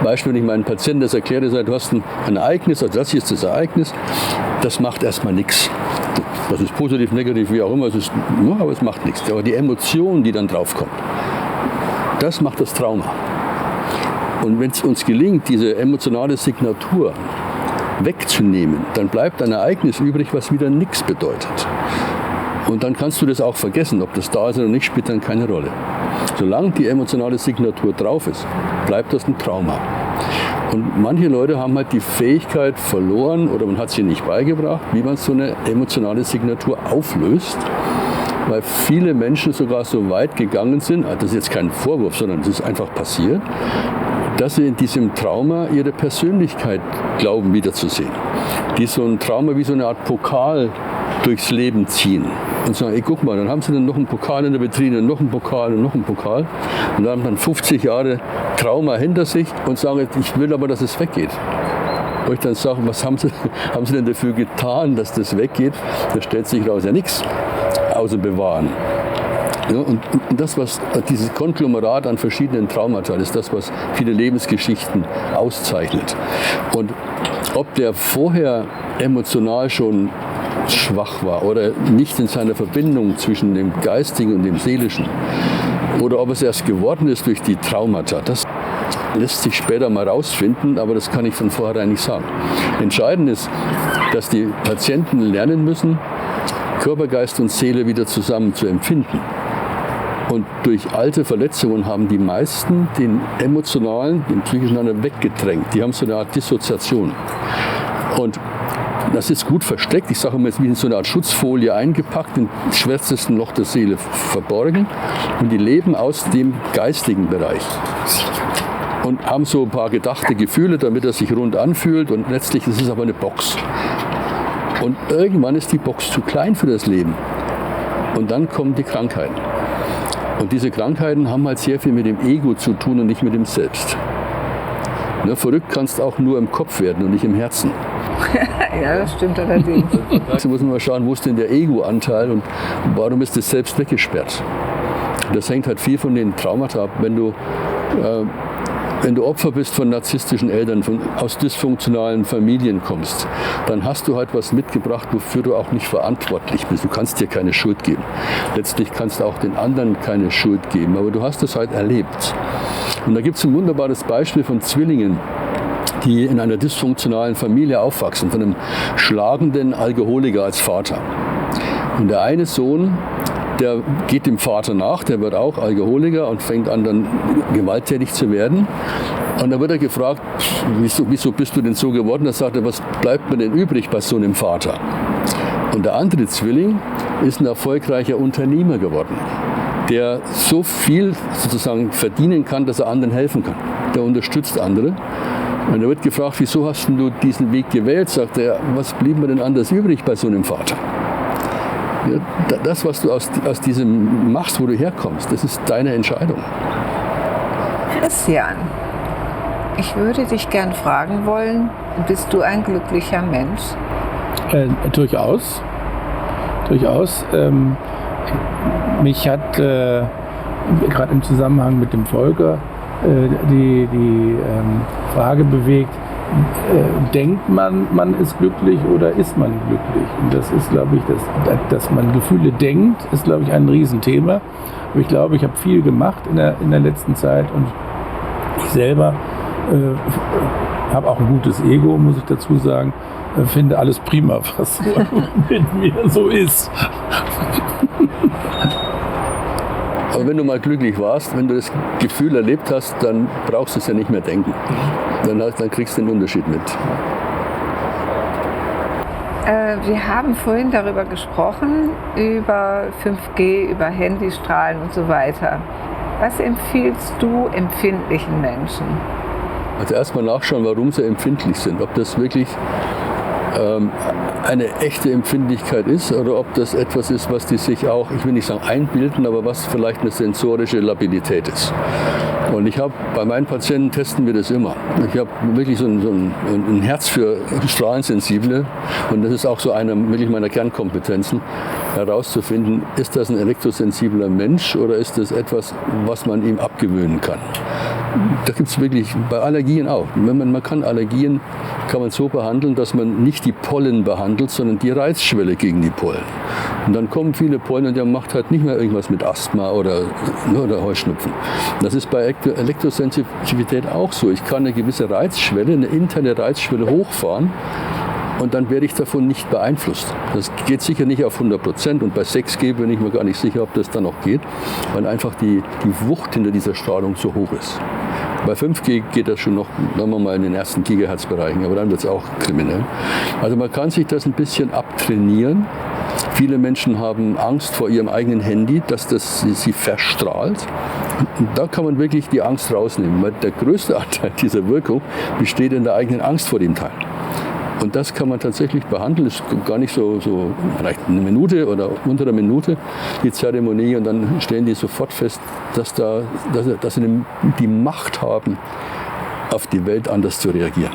Speaker 3: Beispiel, wenn ich meinen Patienten das erkläre, sage, du hast ein Ereignis, also das hier ist das Ereignis, das macht erstmal nichts. Das ist positiv, negativ, wie auch immer, aber es macht nichts. Aber die Emotion, die dann draufkommt, das macht das Trauma. Und wenn es uns gelingt, diese emotionale Signatur wegzunehmen, dann bleibt ein Ereignis übrig, was wieder nichts bedeutet. Und dann kannst du das auch vergessen, ob das da ist oder nicht, spielt dann keine Rolle. Solange die emotionale Signatur drauf ist, bleibt das ein Trauma. Und manche Leute haben halt die Fähigkeit verloren oder man hat sie nicht beigebracht, wie man so eine emotionale Signatur auflöst. Weil viele Menschen sogar so weit gegangen sind, das ist jetzt kein Vorwurf, sondern es ist einfach passiert, dass sie in diesem Trauma ihre Persönlichkeit glauben wiederzusehen. Die so ein Trauma wie so eine Art Pokal durchs Leben ziehen und sagen, ey, guck mal, dann haben sie dann noch einen Pokal in der Vitrine, noch einen Pokal und noch einen Pokal und dann haben dann 50 Jahre Trauma hinter sich und sagen, ich will aber, dass es weggeht. Wo ich dann sage, was haben sie denn dafür getan, dass das weggeht? Da stellt sich raus, ja nichts, außer bewahren. Ja, und das, was dieses Konglomerat an verschiedenen Traumata ist, das, was viele Lebensgeschichten auszeichnet. Und ob der vorher emotional schon schwach war oder nicht in seiner Verbindung zwischen dem Geistigen und dem Seelischen oder ob es erst geworden ist durch die Traumata, das lässt sich später mal rausfinden, aber das kann ich von vornherein nicht sagen. Entscheidend ist, dass die Patienten lernen müssen, Körper, Geist und Seele wieder zusammen zu empfinden. Und durch alte Verletzungen haben die meisten den emotionalen, den psychischen anderen weggedrängt. Die haben so eine Art Dissoziation. Und das ist gut versteckt. Ich sage immer, es ist wie in so eine Art Schutzfolie eingepackt, im schwärzesten Loch der Seele verborgen. Und die leben aus dem geistigen Bereich. Und haben so ein paar gedachte Gefühle, damit er sich rund anfühlt. Und letztlich ist es aber eine Box. Und irgendwann ist die Box zu klein für das Leben. Und dann kommen die Krankheiten. Und diese Krankheiten haben halt sehr viel mit dem Ego zu tun und nicht mit dem Selbst. Ne, verrückt kannst du auch nur im Kopf werden und nicht im Herzen.
Speaker 1: Ja, das stimmt allerdings.
Speaker 3: Also muss man mal schauen, wo ist denn der Ego-Anteil und warum ist das Selbst weggesperrt. Das hängt halt viel von den Traumata ab. Wenn du Opfer bist von narzisstischen Eltern, aus dysfunktionalen Familien kommst, dann hast du halt was mitgebracht, wofür du auch nicht verantwortlich bist. Du kannst dir keine Schuld geben. Letztlich kannst du auch den anderen keine Schuld geben, aber du hast es halt erlebt. Und da gibt es ein wunderbares Beispiel von Zwillingen, die in einer dysfunktionalen Familie aufwachsen, von einem schlagenden Alkoholiker als Vater. Und der eine Sohn, der geht dem Vater nach, der wird auch Alkoholiker und fängt an, dann gewalttätig zu werden. Und dann wird er gefragt, wieso bist du denn so geworden? Da sagt er, was bleibt mir denn übrig bei so einem Vater? Und der andere Zwilling ist ein erfolgreicher Unternehmer geworden, der so viel sozusagen verdienen kann, dass er anderen helfen kann. Der unterstützt andere. Und er wird gefragt, wieso hast du diesen Weg gewählt? Sagt er, was blieb mir denn anders übrig bei so einem Vater? Ja, das, was du aus diesem machst, wo du herkommst, das ist deine Entscheidung.
Speaker 1: Christian, ich würde dich gern fragen wollen, bist du ein glücklicher Mensch?
Speaker 4: Durchaus. Mich hat gerade im Zusammenhang mit dem Volker die Frage bewegt, denkt man ist glücklich oder ist man glücklich? Und das ist, glaube ich, dass man Gefühle denkt, ist, glaube ich, ein Riesenthema. Aber ich glaube, ich habe viel gemacht in der letzten Zeit und ich selber habe auch ein gutes Ego, muss ich dazu sagen, finde alles prima, was mit mir so ist.
Speaker 3: Aber wenn du mal glücklich warst, wenn du das Gefühl erlebt hast, dann brauchst du es ja nicht mehr denken. Dann kriegst du den Unterschied mit.
Speaker 1: Wir haben vorhin darüber gesprochen, über 5G, über Handystrahlen und so weiter. Was empfiehlst du empfindlichen Menschen?
Speaker 3: Also erstmal nachschauen, warum sie empfindlich sind. Ob das wirklich eine echte Empfindlichkeit ist oder ob das etwas ist, was die sich auch, ich will nicht sagen einbilden, aber was vielleicht eine sensorische Labilität ist. Und ich habe bei meinen Patienten testen wir das immer. Ich habe wirklich so ein Herz für Strahlensensible und das ist auch so eine wirklich meiner Kernkompetenzen, herauszufinden, ist das ein elektrosensibler Mensch oder ist das etwas, was man ihm abgewöhnen kann. Da gibt es wirklich bei Allergien auch. Man kann Allergien kann man so behandeln, dass man nicht die Pollen behandelt, sondern die Reizschwelle gegen die Pollen. Und dann kommen viele Pollen und der macht halt nicht mehr irgendwas mit Asthma oder Heuschnupfen. Das ist bei Elektrosensitivität auch so. Ich kann eine gewisse Reizschwelle, eine interne Reizschwelle hochfahren und dann werde ich davon nicht beeinflusst. Das geht sicher nicht auf 100% und bei 6G bin ich mir gar nicht sicher, ob das dann noch geht, weil einfach die Wucht hinter dieser Strahlung so hoch ist. Bei 5G geht das schon noch, sagen wir mal, in den ersten Gigahertz-Bereichen, aber dann wird es auch kriminell. Also man kann sich das ein bisschen abtrainieren. Viele Menschen haben Angst vor ihrem eigenen Handy, dass das sie verstrahlt. Und da kann man wirklich die Angst rausnehmen, weil der größte Anteil dieser Wirkung besteht in der eigenen Angst vor dem Teil. Und das kann man tatsächlich behandeln. Es ist gar nicht so vielleicht eine Minute oder unter einer Minute die Zeremonie und dann stellen die sofort fest, dass sie die Macht haben, auf die Welt anders zu reagieren.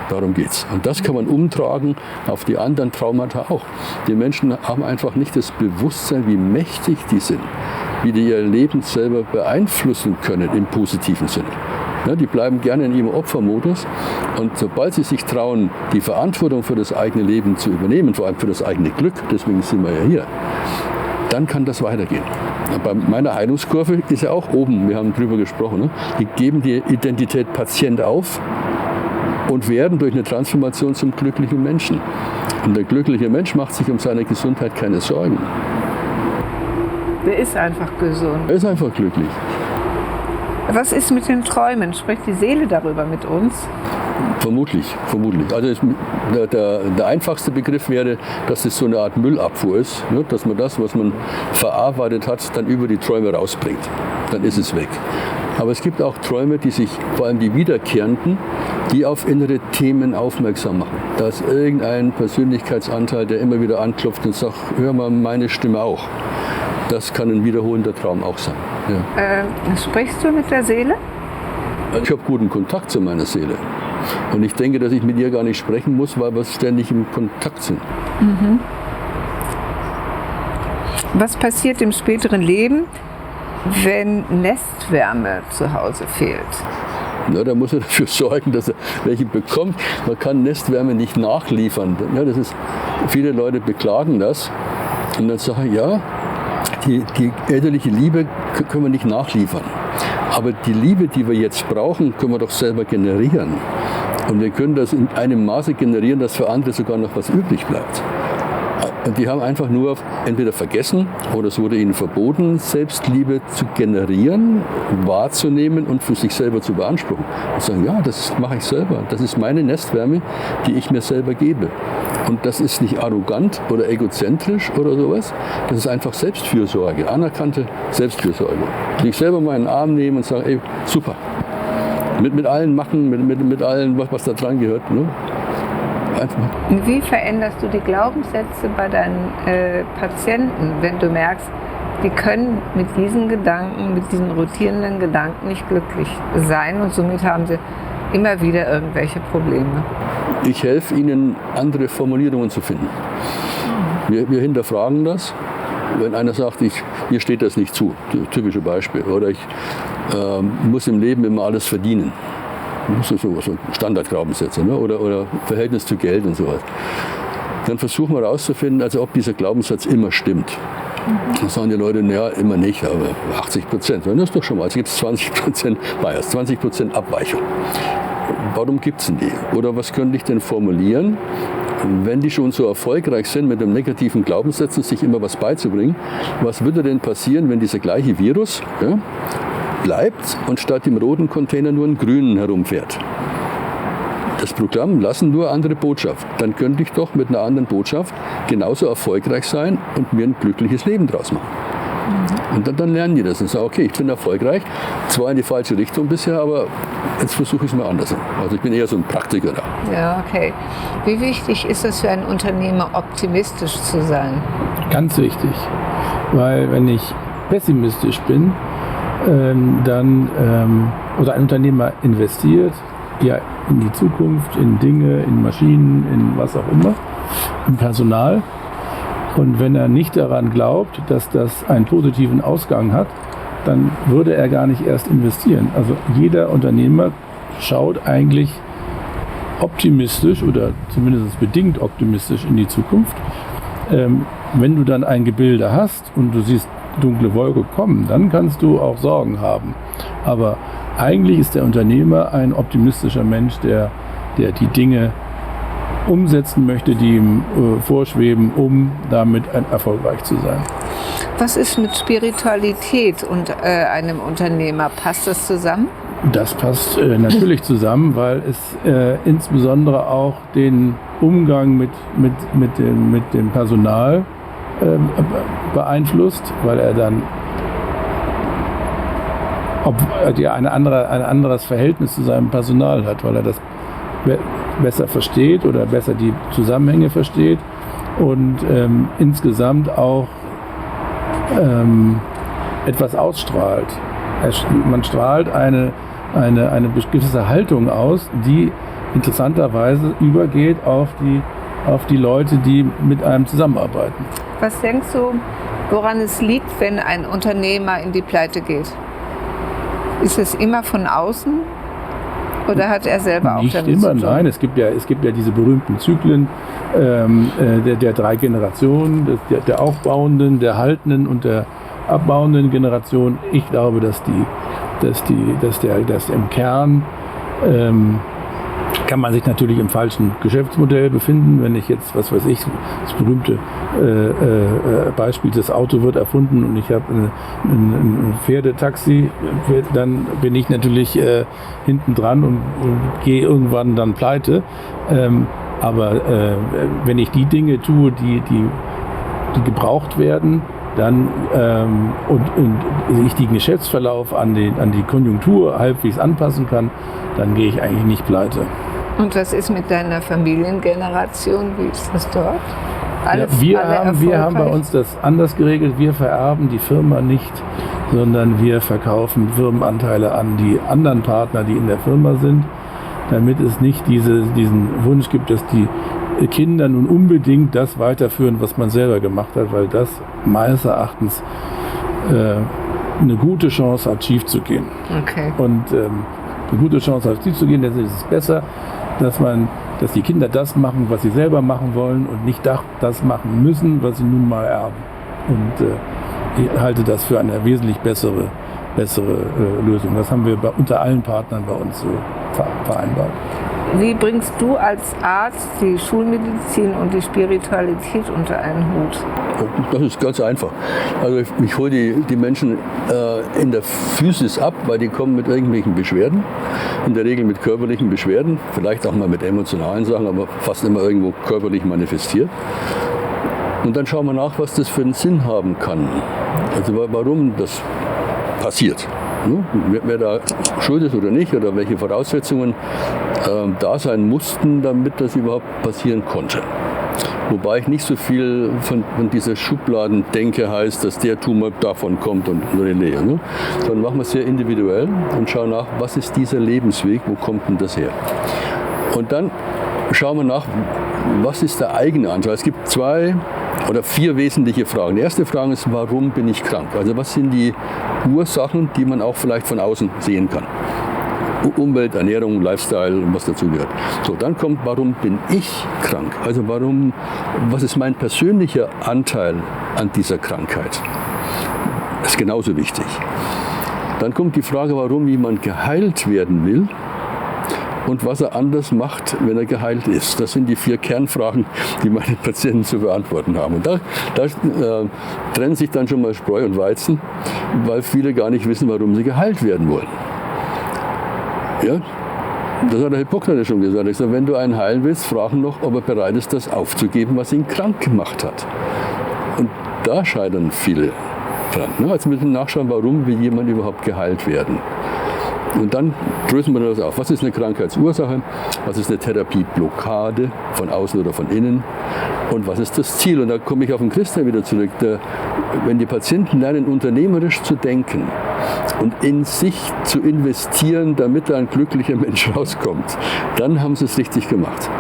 Speaker 3: Darum geht's. Und das kann man umtragen auf die anderen Traumata auch. Die Menschen haben einfach nicht das Bewusstsein, wie mächtig die sind, wie die ihr Leben selber beeinflussen können im positiven Sinne. Ja, die bleiben gerne in ihrem Opfermodus und sobald sie sich trauen, die Verantwortung für das eigene Leben zu übernehmen, vor allem für das eigene Glück, deswegen sind wir ja hier, dann kann das weitergehen. Bei meiner Heilungskurve ist ja auch oben, wir haben drüber gesprochen, ne? Die geben die Identität Patient auf und werden durch eine Transformation zum glücklichen Menschen. Und der glückliche Mensch macht sich um seine Gesundheit keine Sorgen.
Speaker 1: Der ist einfach gesund.
Speaker 3: Er ist einfach glücklich.
Speaker 1: Was ist mit den Träumen? Spricht die Seele darüber mit uns?
Speaker 3: Vermutlich. Also der einfachste Begriff wäre, dass es so eine Art Müllabfuhr ist, ne? Dass man das, was man verarbeitet hat, dann über die Träume rausbringt. Dann ist es weg. Aber es gibt auch Träume, die sich, vor allem die wiederkehrenden, die auf innere Themen aufmerksam machen. Da ist irgendein Persönlichkeitsanteil, der immer wieder anklopft und sagt, hör mal meine Stimme auch. Das kann ein wiederholender Traum auch sein. Ja.
Speaker 1: Sprichst du mit der Seele?
Speaker 3: Ich habe guten Kontakt zu meiner Seele. Und ich denke, dass ich mit ihr gar nicht sprechen muss, weil wir ständig im Kontakt sind.
Speaker 1: Mhm. Was passiert im späteren Leben, wenn Nestwärme zu Hause fehlt?
Speaker 3: Ja, da muss er dafür sorgen, dass er welche bekommt. Man kann Nestwärme nicht nachliefern. Ja, viele Leute beklagen das. Und dann sage ich, ja, die elterliche Liebe können wir nicht nachliefern. Aber die Liebe, die wir jetzt brauchen, können wir doch selber generieren. Und wir können das in einem Maße generieren, dass für andere sogar noch was übrig bleibt. Und die haben einfach nur entweder vergessen oder es wurde ihnen verboten, Selbstliebe zu generieren, wahrzunehmen und für sich selber zu beanspruchen. Und sagen, ja, das mache ich selber. Das ist meine Nestwärme, die ich mir selber gebe. Und das ist nicht arrogant oder egozentrisch oder sowas. Das ist einfach Selbstfürsorge, anerkannte Selbstfürsorge. Sich selber mal in den Arm nehmen und sagen, ey, super. Mit allen Macken, mit allem, was da dran gehört. Ne? Einfach.
Speaker 1: Wie veränderst du die Glaubenssätze bei deinen Patienten, wenn du merkst, die können mit diesen Gedanken, mit diesen rotierenden Gedanken nicht glücklich sein und somit haben sie immer wieder irgendwelche Probleme?
Speaker 3: Ich helfe ihnen, andere Formulierungen zu finden. Wir hinterfragen das. Wenn einer sagt, mir steht das nicht zu, typische Beispiel, oder ich muss im Leben immer alles verdienen. So Standardglaubenssätze, ne? oder Verhältnis zu Geld und sowas. Dann versuchen wir herauszufinden, also ob dieser Glaubenssatz immer stimmt. Dann sagen die Leute, naja, immer nicht, aber 80%. Das ist doch schon mal, es gibt 20% Bias, 20% Abweichung. Warum gibt es denn die? Oder was könnte ich denn formulieren, wenn die schon so erfolgreich sind, mit dem negativen Glaubenssätzen sich immer was beizubringen, was würde denn passieren, wenn dieser gleiche Virus bleibt und statt im roten Container nur einen grünen herumfährt? Das Programm lassen nur andere Botschaft. Dann könnte ich doch mit einer anderen Botschaft genauso erfolgreich sein und mir ein glückliches Leben draus machen. Und dann lernen die das und sagen, okay, ich bin erfolgreich, zwar in die falsche Richtung bisher, aber jetzt versuche ich es mal anders. Also ich bin eher so ein Praktiker da.
Speaker 1: Ja, okay. Wie wichtig ist es für einen Unternehmer, optimistisch zu sein?
Speaker 4: Ganz wichtig, weil wenn ich pessimistisch bin, oder ein Unternehmer investiert ja in die Zukunft, in Dinge, in Maschinen, in was auch immer, in Personal. Und wenn er nicht daran glaubt, dass das einen positiven Ausgang hat, dann würde er gar nicht erst investieren. Also jeder Unternehmer schaut eigentlich optimistisch oder zumindest bedingt optimistisch in die Zukunft. Wenn du dann ein Gebilde hast und du siehst dunkle Wolke kommen, dann kannst du auch Sorgen haben. Aber eigentlich ist der Unternehmer ein optimistischer Mensch, der die Dinge umsetzen möchte, die ihm vorschweben, um damit erfolgreich zu sein.
Speaker 1: Was ist mit Spiritualität und einem Unternehmer? Passt das zusammen?
Speaker 4: Das passt natürlich zusammen, weil es insbesondere auch den Umgang mit dem Personal beeinflusst, weil er dann ein anderes Verhältnis zu seinem Personal hat, weil er das besser versteht oder besser die Zusammenhänge versteht und insgesamt auch etwas ausstrahlt. Man strahlt eine gewisse Haltung aus, die interessanterweise übergeht auf die Leute, die mit einem zusammenarbeiten.
Speaker 1: Was denkst du, woran es liegt, wenn ein Unternehmer in die Pleite geht? Ist es immer von außen oder hat er selber auch
Speaker 4: nicht
Speaker 1: damit
Speaker 4: immer,
Speaker 1: zu tun?
Speaker 4: nein. Es gibt ja diese berühmten Zyklen der 3 Generationen, der aufbauenden, der haltenden und der abbauenden Generation. Ich glaube, dass im Kern kann man sich natürlich im falschen Geschäftsmodell befinden. Wenn ich jetzt, was weiß ich, das berühmte Beispiel, das Auto wird erfunden und ich habe ein Pferdetaxi, dann bin ich natürlich hinten dran und gehe irgendwann dann pleite. Aber wenn ich die Dinge tue, die gebraucht werden, dann und ich den Geschäftsverlauf an die Konjunktur halbwegs anpassen kann, dann gehe ich eigentlich nicht pleite.
Speaker 1: Und was ist mit deiner Familiengeneration? Wie ist das dort?
Speaker 4: Wir haben bei uns das anders geregelt. Wir vererben die Firma nicht, sondern wir verkaufen Firmenanteile an die anderen Partner, die in der Firma sind, damit es nicht diesen Wunsch gibt, dass die Kinder nun unbedingt das weiterführen, was man selber gemacht hat, weil das meines Erachtens eine gute Chance hat, schief zu gehen.
Speaker 1: Okay.
Speaker 4: Und eine gute Chance hat, schief zu gehen, deswegen ist es besser, dass die Kinder das machen, was sie selber machen wollen und nicht das machen müssen, was sie nun mal erben. Und ich halte das für eine wesentlich bessere Lösung. Das haben wir unter allen Partnern bei uns so vereinbart.
Speaker 1: Wie bringst du als Arzt die Schulmedizin und die Spiritualität unter einen Hut?
Speaker 3: Das ist ganz einfach. Also ich hole die Menschen in der Physis ab, weil die kommen mit irgendwelchen Beschwerden. In der Regel mit körperlichen Beschwerden, vielleicht auch mal mit emotionalen Sachen, aber fast immer irgendwo körperlich manifestiert. Und dann schauen wir nach, was das für einen Sinn haben kann. Also warum das passiert. Wer da schuld ist oder nicht, oder welche Voraussetzungen da sein mussten, damit das überhaupt passieren konnte. Wobei ich nicht so viel von dieser Schubladendenke heißt, dass der Tumor davon kommt und nee, sondern machen wir es sehr individuell und schauen nach, was ist dieser Lebensweg, wo kommt denn das her? Und dann schauen wir nach, was ist der eigene Anteil. Es gibt 2 oder 4 wesentliche Fragen. Die erste Frage ist, warum bin ich krank? Also was sind die Ursachen, die man auch vielleicht von außen sehen kann? Umwelt, Ernährung, Lifestyle und was dazugehört. So, dann kommt, warum bin ich krank? Also was ist mein persönlicher Anteil an dieser Krankheit? Das ist genauso wichtig. Dann kommt die Frage, warum jemand geheilt werden will und was er anders macht, wenn er geheilt ist. Das sind die 4 Kernfragen, die meine Patienten zu beantworten haben. Und da trennen sich dann schon mal Spreu und Weizen, weil viele gar nicht wissen, warum sie geheilt werden wollen. Ja, das hat der Hippokrates schon gesagt. Ich sage, wenn du einen heilen willst, frag ihn noch, ob er bereit ist, das aufzugeben, was ihn krank gemacht hat. Und da scheitern viele dran. Also müssen wir nachschauen, warum will jemand überhaupt geheilt werden. Und dann drösen wir das auf. Was ist eine Krankheitsursache? Was ist eine Therapieblockade von außen oder von innen? Und was ist das Ziel? Und da komme ich auf den Christa wieder zurück. Wenn die Patienten lernen, unternehmerisch zu denken und in sich zu investieren, damit da ein glücklicher Mensch rauskommt, dann haben sie es richtig gemacht.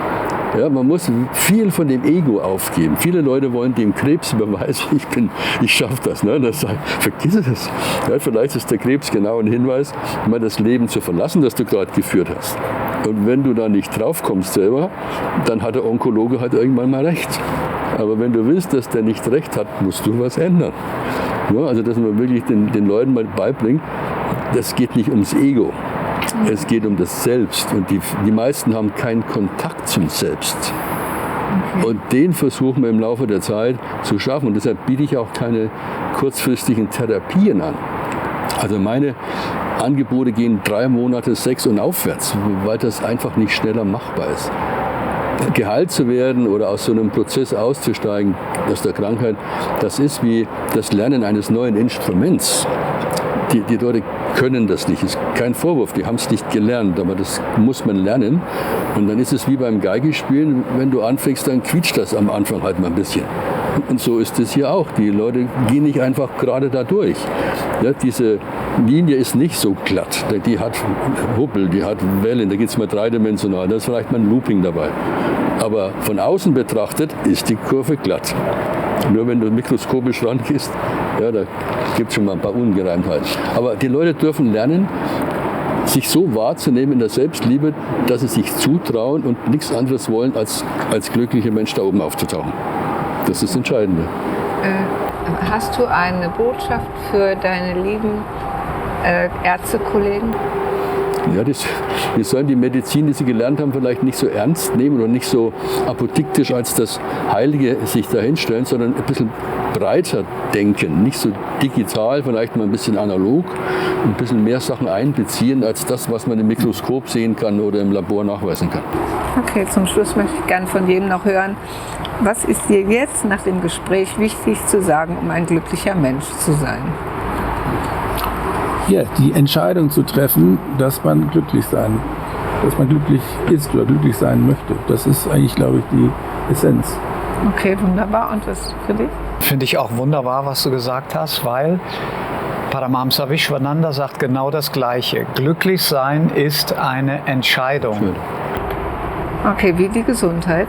Speaker 3: Ja, man muss viel von dem Ego aufgeben. Viele Leute wollen dem Krebs beweisen, ich schaffe das. Ne? Das vergiss es. Ja, vielleicht ist der Krebs genau ein Hinweis, mal das Leben zu verlassen, das du gerade geführt hast. Und wenn du da nicht drauf kommst selber, dann hat der Onkologe halt irgendwann mal recht. Aber wenn du willst, dass der nicht recht hat, musst du was ändern. Ja, also dass man wirklich den Leuten mal beibringt, das geht nicht ums Ego. Es geht um das Selbst und die meisten haben keinen Kontakt zum Selbst. Und den versuchen wir im Laufe der Zeit zu schaffen. Und deshalb biete ich auch keine kurzfristigen Therapien an. Also meine Angebote gehen 3 Monate, 6 und aufwärts, weil das einfach nicht schneller machbar ist. Geheilt zu werden oder aus so einem Prozess auszusteigen, aus der Krankheit, das ist wie das Lernen eines neuen Instruments. Die Leute können das nicht, ist kein Vorwurf, die haben es nicht gelernt, aber das muss man lernen. Und dann ist es wie beim Geigespielen, wenn du anfängst, dann quietscht das am Anfang halt mal ein bisschen. Und so ist es hier auch. Die Leute gehen nicht einfach gerade da durch. Ja, diese Linie ist nicht so glatt. Die hat Hubbel, die hat Wellen, da geht es mal dreidimensional, da ist vielleicht mal ein Looping dabei. Aber von außen betrachtet ist die Kurve glatt. Nur wenn du mikroskopisch rangehst, ja, da gibt es schon mal ein paar Ungereimtheiten. Aber die Leute dürfen lernen, sich so wahrzunehmen in der Selbstliebe, dass sie sich zutrauen und nichts anderes wollen, als glücklicher Mensch da oben aufzutauchen. Das ist das Entscheidende.
Speaker 1: Hast du eine Botschaft für deine lieben Ärztekollegen?
Speaker 3: Ja, wir sollen die Medizin, die sie gelernt haben, vielleicht nicht so ernst nehmen und nicht so apodiktisch als das Heilige sich dahinstellen, sondern ein bisschen breiter denken. Nicht so digital, vielleicht mal ein bisschen analog, ein bisschen mehr Sachen einbeziehen als das, was man im Mikroskop sehen kann oder im Labor nachweisen kann.
Speaker 1: Okay, zum Schluss möchte ich gerne von jedem noch hören, was ist dir jetzt nach dem Gespräch wichtig zu sagen, um ein glücklicher Mensch zu sein?
Speaker 4: Ja, die Entscheidung zu treffen, dass man glücklich ist oder glücklich sein möchte. Das ist eigentlich, glaube ich, die Essenz.
Speaker 1: Okay, wunderbar. Und was für dich?
Speaker 2: Finde ich auch wunderbar, was du gesagt hast, weil Paramahamsa Vishwananda sagt genau das Gleiche. Glücklich sein ist eine Entscheidung.
Speaker 3: Schön.
Speaker 1: Okay, wie die Gesundheit.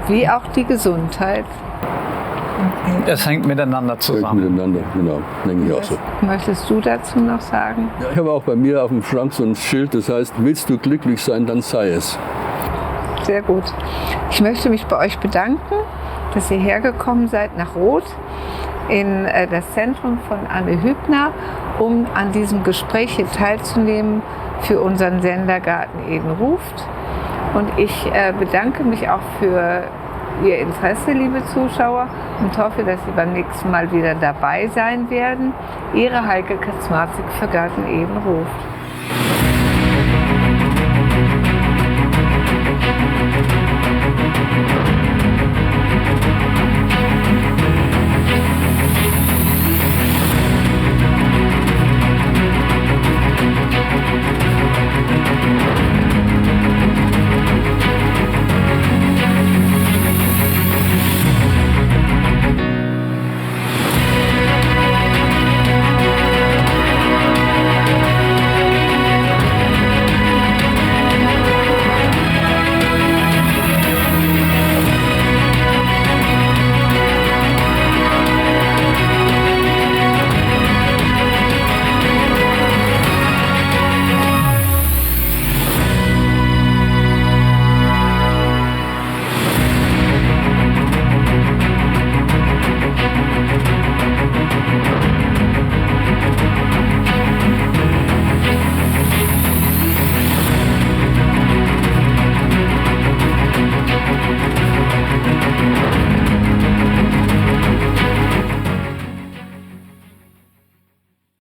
Speaker 1: Wie auch die Gesundheit.
Speaker 2: Es hängt miteinander zusammen.
Speaker 3: Miteinander, genau, denke ich auch so.
Speaker 1: Möchtest du dazu noch sagen?
Speaker 3: Ja, ich habe auch bei mir auf dem Schrank so ein Schild, das heißt, willst du glücklich sein, dann sei es.
Speaker 1: Sehr gut. Ich möchte mich bei euch bedanken, dass ihr hergekommen seid nach Roth in das Zentrum von Anne Hübner, um an diesem Gespräch hier teilzunehmen für unseren Sender Garten Eden ruft. Und ich bedanke mich auch für Ihr Interesse, liebe Zuschauer, und hoffe, dass Sie beim nächsten Mal wieder dabei sein werden. Ihre Heike Kaczmarczyk für Garten Eden ruft.